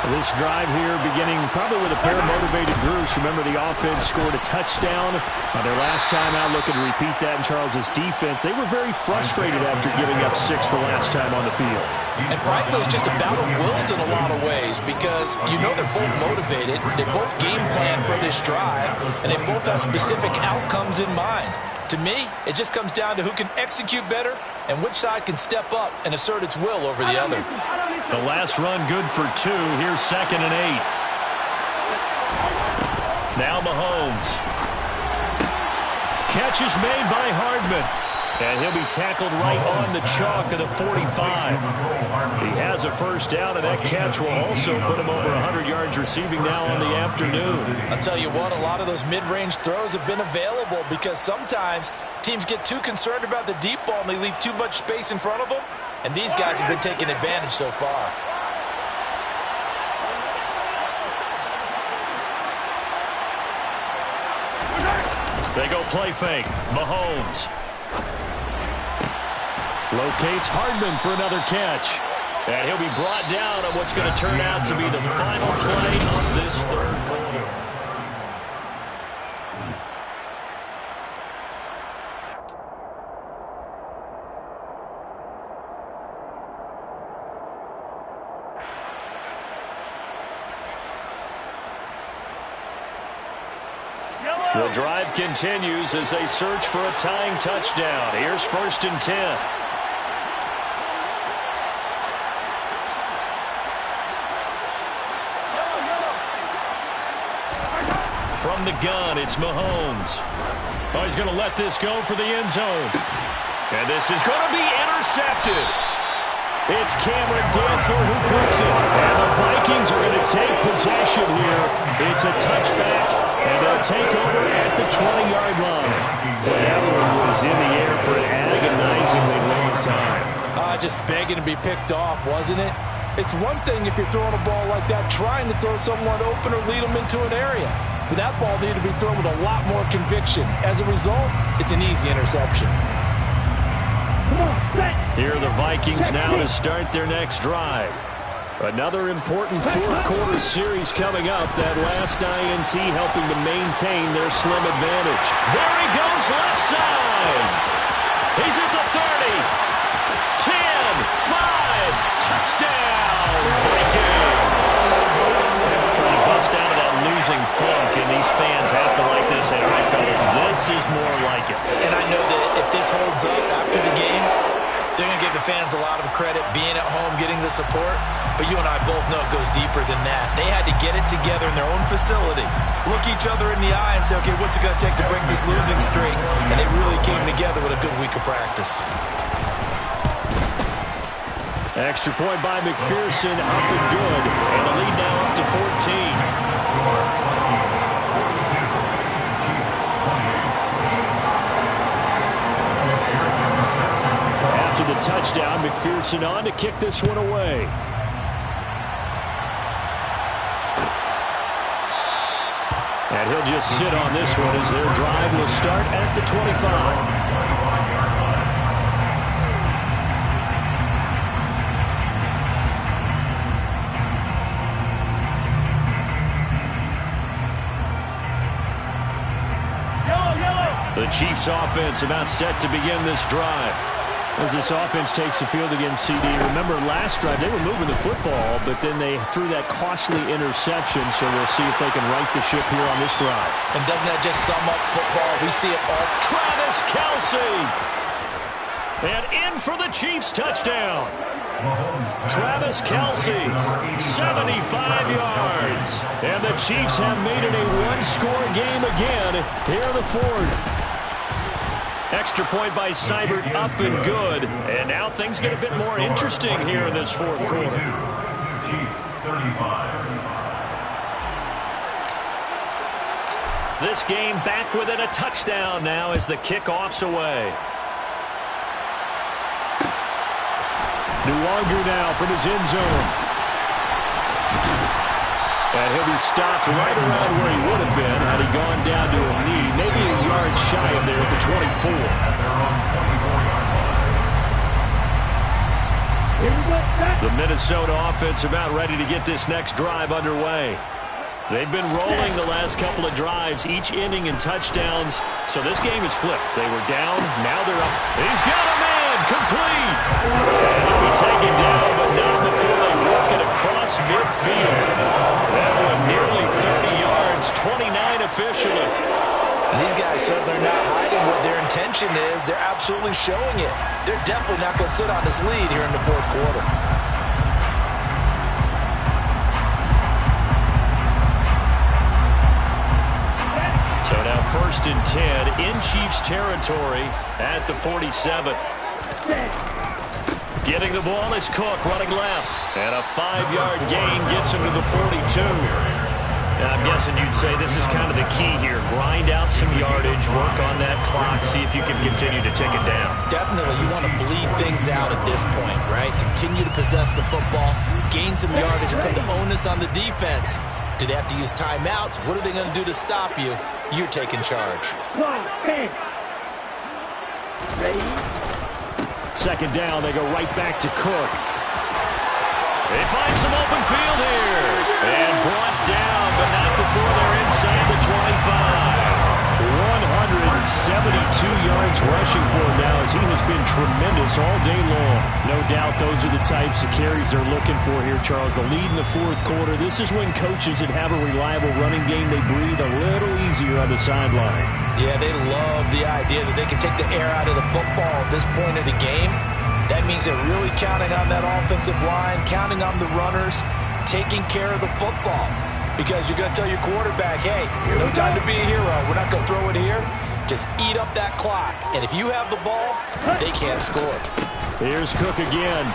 This drive here beginning probably with a pair of motivated groups. Remember, the offense scored a touchdown on their last time out. Looking to repeat that in Charles's defense. They were very frustrated after giving up 6 the last time on the field. And frankly, it's just a battle of wills in a lot of ways because you know they're both motivated. They both game plan for this drive, and they both have specific outcomes in mind. To me, it just comes down to who can execute better and which side can step up and assert its will over the other. The last run good for 2. Here's 2nd and 8. Now Mahomes. Catch is made by Hardman. And he'll be tackled right on the chalk of the 45. He has a first down, and that catch will also put him over 100 yards receiving now on the afternoon. I'll tell you what, a lot of those mid-range throws have been available because sometimes teams get too concerned about the deep ball and they leave too much space in front of them, and these guys have been taking advantage so far. They go play fake. Mahomes locates Hardman for another catch. And he'll be brought down on what's going to turn out to be the final play of this third quarter. The drive continues as they search for a tying touchdown. Here's 1st and 10. From the gun, it's Mahomes. Oh, he's going to let this go for the end zone. And this is going to be intercepted. It's Cameron Dantzler who picks it. And the Vikings are going to take possession here. It's a touchback, and they'll take over at the 20-yard line. But that one was in the air for an agonizingly long time. Just begging to be picked off, wasn't it? It's one thing if you're throwing a ball like that, trying to throw someone open or lead them into an area. But that ball needed to be thrown with a lot more conviction. As a result, it's an easy interception. Here are the Vikings now to start their next drive. Another important fourth-quarter series coming up. That last INT helping to maintain their slim advantage. There he goes left side. He's at the 30. 10, 5, touchdown, Vikings. Trying to bust out of that losing funk, and these fans have to like this. And all right, fellas, this is more like it. And I know that if this holds up after the game, they're going to give the fans a lot of credit being at home, getting the support. But you and I both know it goes deeper than that. They had to get it together in their own facility, look each other in the eye and say, okay, what's it going to take to break this losing streak? And they really came together with a good week of practice. Extra point by McPherson, up and good. And the lead now up to 14. After the touchdown, McPherson on to kick this one away. And he'll just sit on this one as their drive will start at the 25. The Chiefs offense about set to begin this drive. As this offense takes the field against CD. Remember last drive they were moving the football, but then they threw that costly interception, so we'll see if they can right the ship here on this drive. And doesn't that just sum up football? We see it all. Travis Kelce! And in for the Chiefs touchdown. Travis Kelce, 75 yards. And the Chiefs have made it a one-score game again here in the fourth. Extra point by Seibert, up and good. And now things get a bit more interesting here in this fourth quarter. Chiefs, 35. This game back within a touchdown now as the kickoff's away. Nwangu now from his end zone. And he'll be stopped right around where he would have been had he gone down to a knee, maybe a yard shy of there at the 24. The Minnesota offense about ready to get this next drive underway. They've been rolling the last couple of drives, each inning in touchdowns, so this game is flipped. They were down, now they're up. He's got a man, complete! And he'll be taken down, but not before they work it across midfield. That one nearly 30 yards, 29 officially. And these guys certainly are not hiding what their intention is. They're absolutely showing it. They're definitely not going to sit on this lead here in the fourth quarter. So now 1st and 10 in Chiefs territory at the 47. Getting the ball is Cook running left. And a 5-yard gain gets him to the 42. Now, I'm guessing you'd say this is kind of the key here. Grind out some yardage, work on that clock, see if you can continue to tick it down. Definitely. You want to bleed things out at this point, right? Continue to possess the football, gain some yardage, and put the onus on the defense. Do they have to use timeouts? What are they going to do to stop you? You're taking charge. Second down, they go right back to Cook. They find some open field here. And brought down, but not before they're inside the 25. 172 yards rushing for him now as he has been tremendous all day long. No doubt those are the types of carries they're looking for here, Charles. The lead in the fourth quarter. This is when coaches that have a reliable running game, they breathe a little easier on the sideline. Yeah, they love the idea that they can take the air out of the football at this point of the game. That means they're really counting on that offensive line, counting on the runners, taking care of the football. Because you're going to tell your quarterback, hey, no time to be a hero. We're not going to throw it here. Just eat up that clock. And if you have the ball, they can't score. Here's Cook again.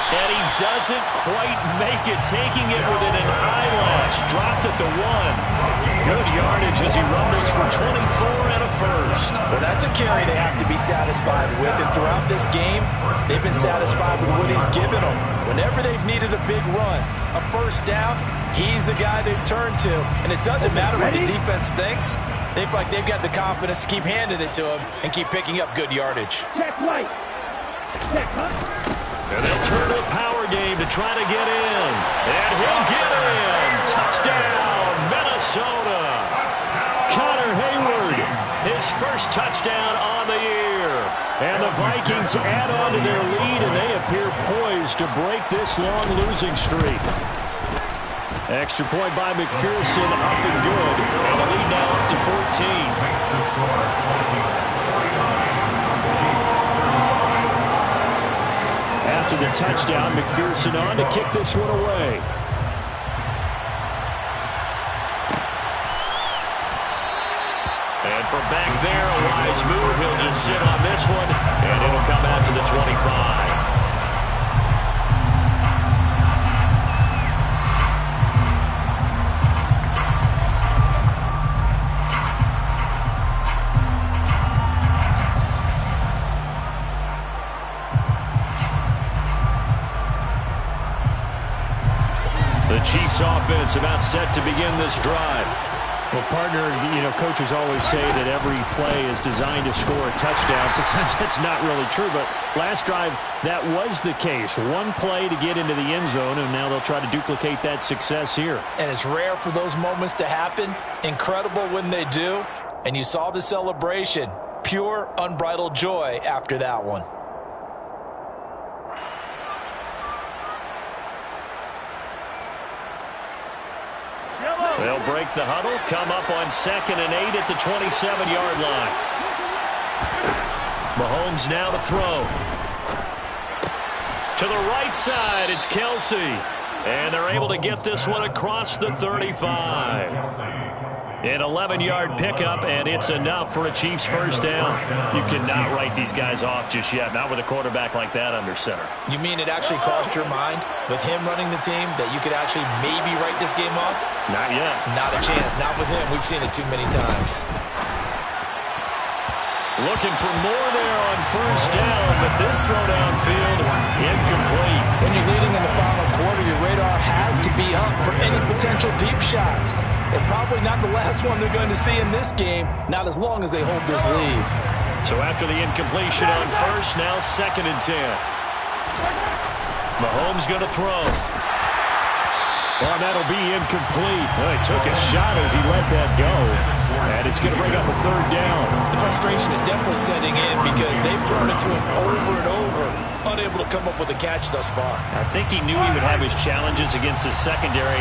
And he doesn't quite make it, taking it within an eyelash. Dropped at the 1. Good yardage as he rumbles for 24 and a first. Well, that's a carry they have to be satisfied with. And throughout this game, they've been satisfied with what he's given them. Whenever they've needed a big run, a first down, he's the guy they've turned to. And it doesn't matter what the defense thinks. They feel like they've got the confidence to keep handing it to him and keep picking up good yardage. Check right. Check up. And they'll turn to a power game to try to get in. And he'll get in. Touchdown, Minnesota. Connor Hayward. His first touchdown on the year. And the Vikings add on to their lead, and they appear poised to break this long losing streak. Extra point by McPherson, up and good. And the lead now up to 14. After the touchdown, McPherson on to kick this one away. And from back there, a wise move. He'll just sit on this one, and it'll come out to the 25. The Chiefs offense about set to begin this drive. Well, partner, coaches always say that every play is designed to score a touchdown. Sometimes that's not really true, but last drive, that was the case. One play to get into the end zone, and now they'll try to duplicate that success here. And it's rare for those moments to happen. Incredible when they do. And you saw the celebration. Pure, unbridled joy after that one. They'll break the huddle, come up on 2nd and 8 at the 27-yard line. Mahomes now to throw. To the right side, it's Kelsey. And they're able to get this one across the 35. An 11-yard pickup, and it's enough for a Chiefs first down. You cannot write these guys off just yet, not with a quarterback like that under center. You mean it actually crossed your mind with him running the team that you could actually maybe write this game off? Not yet. Not a chance. Not with him. We've seen it too many times. Looking for more there on first down, but this throw downfield, incomplete. When you're leading in the final quarter, your radar has to be up for any potential deep shots. And probably not the last one they're going to see in this game, not as long as they hold this lead. So after the incompletion on first, now 2nd and 10. Mahomes going to throw. Well, that'll be incomplete. Well, he took a shot as he let that go. And it's going to bring up a 3rd down. The frustration is definitely setting in because they've thrown it to him over and over, unable to come up with a catch thus far. I think he knew he would have his challenges against his secondary.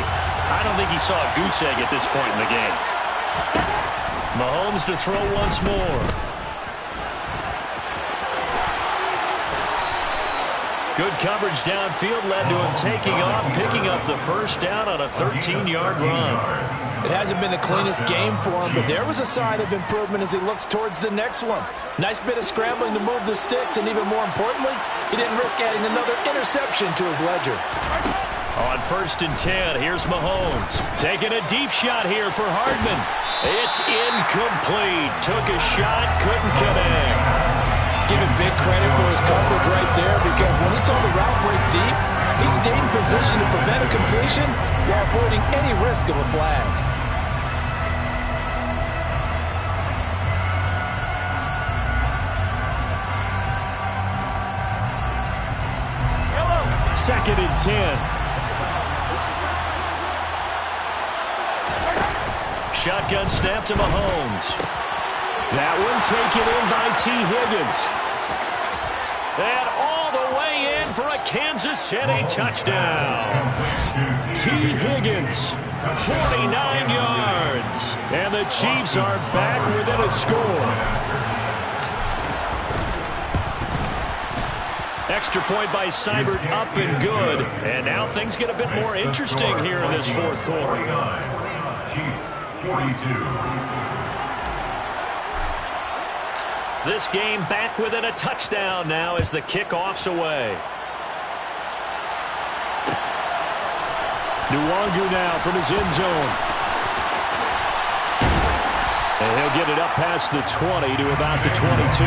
I don't think he saw a goose egg at this point in the game. Mahomes to throw once more. Good coverage downfield led to him taking off, picking up the first down on a 13-yard run. It hasn't been the cleanest game for him, but there was a sign of improvement as he looks towards the next one. Nice bit of scrambling to move the sticks, and even more importantly, he didn't risk adding another interception to his ledger. On 1st and 10, here's Mahomes. Taking a deep shot here for Hardman. It's incomplete. Took a shot, couldn't connect. Give him big credit for his coverage right there, because when he saw the route break deep, he stayed in position to prevent a completion while avoiding any risk of a flag. Second and 10. Shotgun snap to Mahomes. That one taken in by T. Higgins. And all the way in for a Kansas City touchdown. T. Higgins, 49 yards. And the Chiefs are back within a score. Extra point by Seibert, up and good. And now things get a bit more interesting here in this fourth quarter. Chiefs, 42. This game back within a touchdown now as the kickoff's away. Nwangu now from his end zone. And he'll get it up past the 20 to about the 22.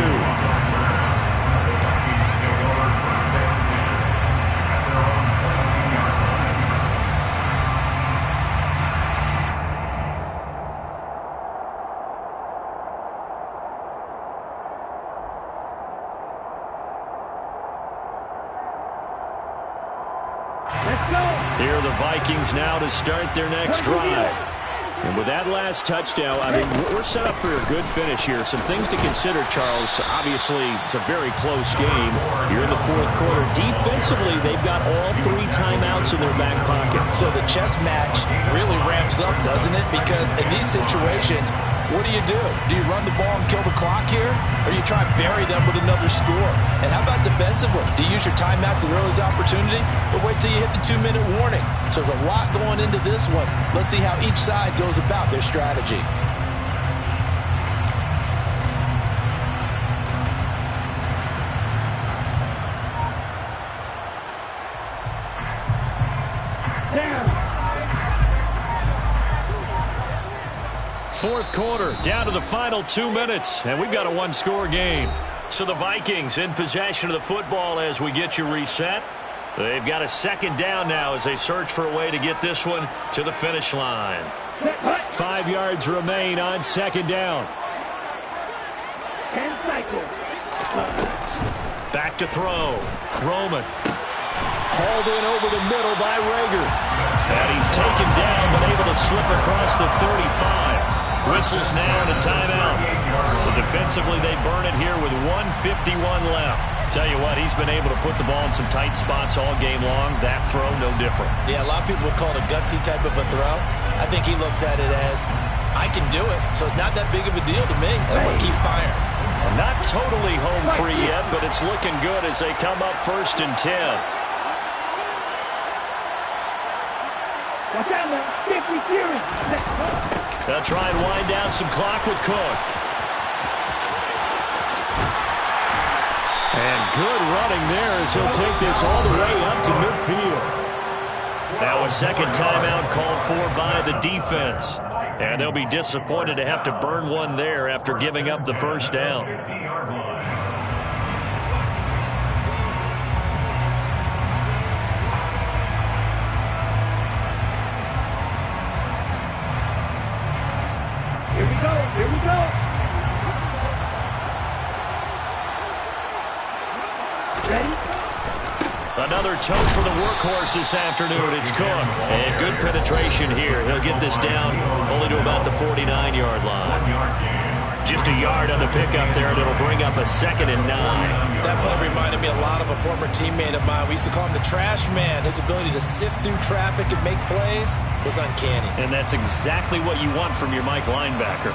Here are the Vikings now to start their next drive. And with that last touchdown, I mean, we're set up for a good finish here. Some things to consider, Charles. Obviously, it's a very close game. You're in the fourth quarter. Defensively, they've got all 3 timeouts in their back pocket. So the chess match really ramps up, doesn't it? Because in these situations, what do? Do you run the ball and kill the clock here? Or you try and bury them with another score? And how about defensively? Do you use your timeouts at earliest opportunity? Or wait till you hit the 2-minute warning? So there's a lot going into this one. Let's see how each side goes about their strategy. Fourth quarter, down to the final 2 minutes, and we've got a one-score game. So the Vikings in possession of the football as we get you reset. They've got a second down now as they search for a way to get this one to the finish line. 5 yards remain on second down. Back to throw. Roman. Hauled in over the middle by Rager. And he's taken down but able to slip across the 35. Whistles now and a timeout. So defensively they burn it here with 1:51 left. Tell you what, he's been able to put the ball in some tight spots all game long. That throw, no different. Yeah, a lot of people would call it a gutsy type of a throw. I think he looks at it as, I can do it, so it's not that big of a deal to me. I'm going to keep firing. Not totally home free yet, but it's looking good as they come up 1st and 10. They'll try and wind down some clock with Cook. And good running there as he'll take this all the way up to midfield. Now a second timeout called for by the defense. And they'll be disappointed to have to burn one there after giving up the first down. Here we go. Here we go. Ready? Another tote for the workhorse this afternoon. It's Cook. And good penetration here. He'll get this down only to about the 49-yard line. just a yard on the pickup there, and it'll bring up a 2nd and 9. That play reminded me a lot of a former teammate of mine. We used to call him the trash man. His ability to sift through traffic and make plays was uncanny. And that's exactly what you want from your Mike linebacker.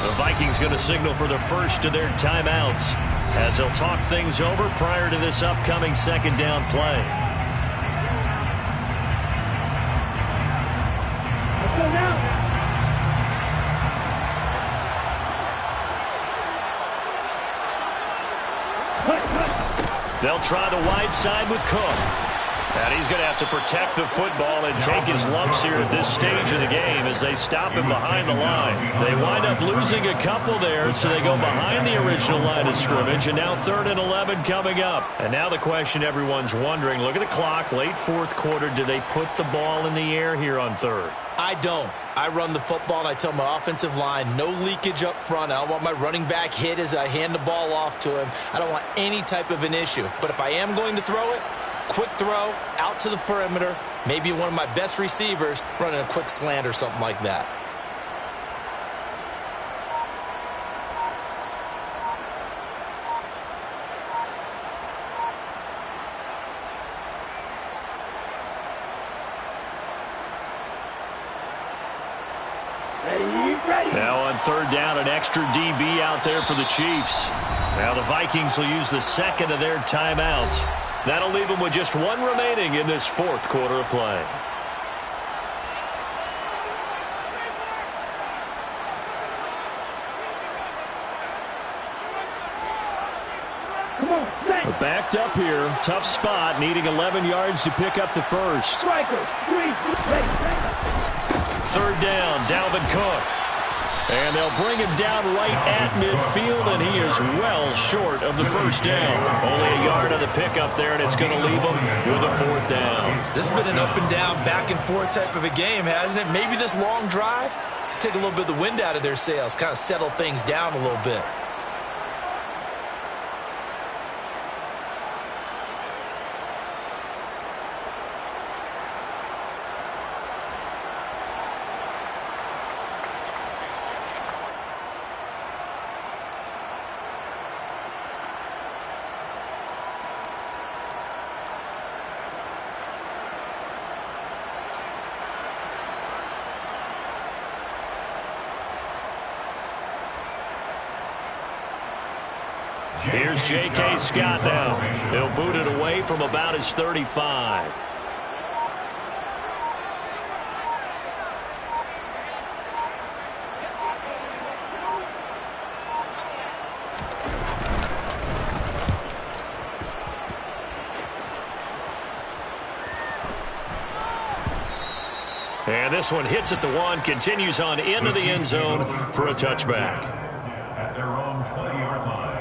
The Vikings going to signal for the first of their timeouts as they'll talk things over prior to this upcoming 2nd down play. They'll try the wide side with Cook. And he's going to have to protect the football and take his lumps here at this stage of the game as they stop him behind the line. They wind up losing a couple there, so they go behind the original line of scrimmage, and now 3rd and 11 coming up. And now the question everyone's wondering, look at the clock, late 4th quarter, do they put the ball in the air here on 3rd? I don't. I run the football, and I tell my offensive line, no leakage up front. I don't want my running back hit as I hand the ball off to him. I don't want any type of an issue. But if I am going to throw it, quick throw, out to the perimeter, maybe one of my best receivers running a quick slant or something like that. Now on 3rd down, an extra DB out there for the Chiefs. Now the Vikings will use the 2nd of their timeouts. That'll leave them with just 1 remaining in this 4th quarter of play. We're backed up here. Tough spot, needing 11 yards to pick up the first. 3rd down, Dalvin Cook. And they'll bring him down right at midfield, and he is well short of the first down. Only a yard on the pickup there, and it's going to leave him with a 4th down. This has been an up and down, back and forth type of a game, hasn't it? Maybe this long drive, take a little bit of the wind out of their sails, kind of settle things down a little bit. Here's J.K. Scott now. He'll boot it away from about his 35. And this one hits at the 1, continues on into the end zone for a touchback. At their own 20-yard line.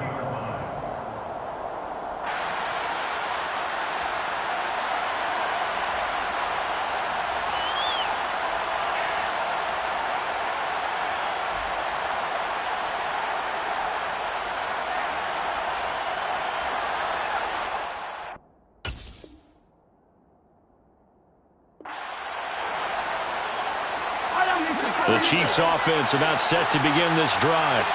The Chiefs offense about set to begin this drive.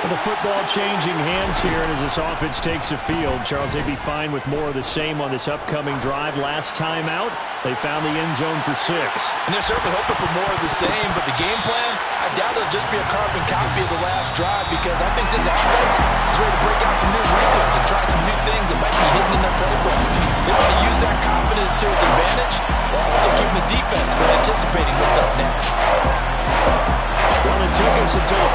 And the football changing hands here, and as this offense takes the field, Charles, they'd be fine with more of the same on this upcoming drive. Last time out, they found the end zone for 6. And they're certainly hoping for more of the same, but the game plan, I doubt it'll just be a carbon copy of the last drive, because I think this offense is ready to break out some new wrinkles and try some new things that might be hidden in their playbook. They want to use that confidence to its advantage, while also keeping the defense from anticipating what's up next. Well, it took us until the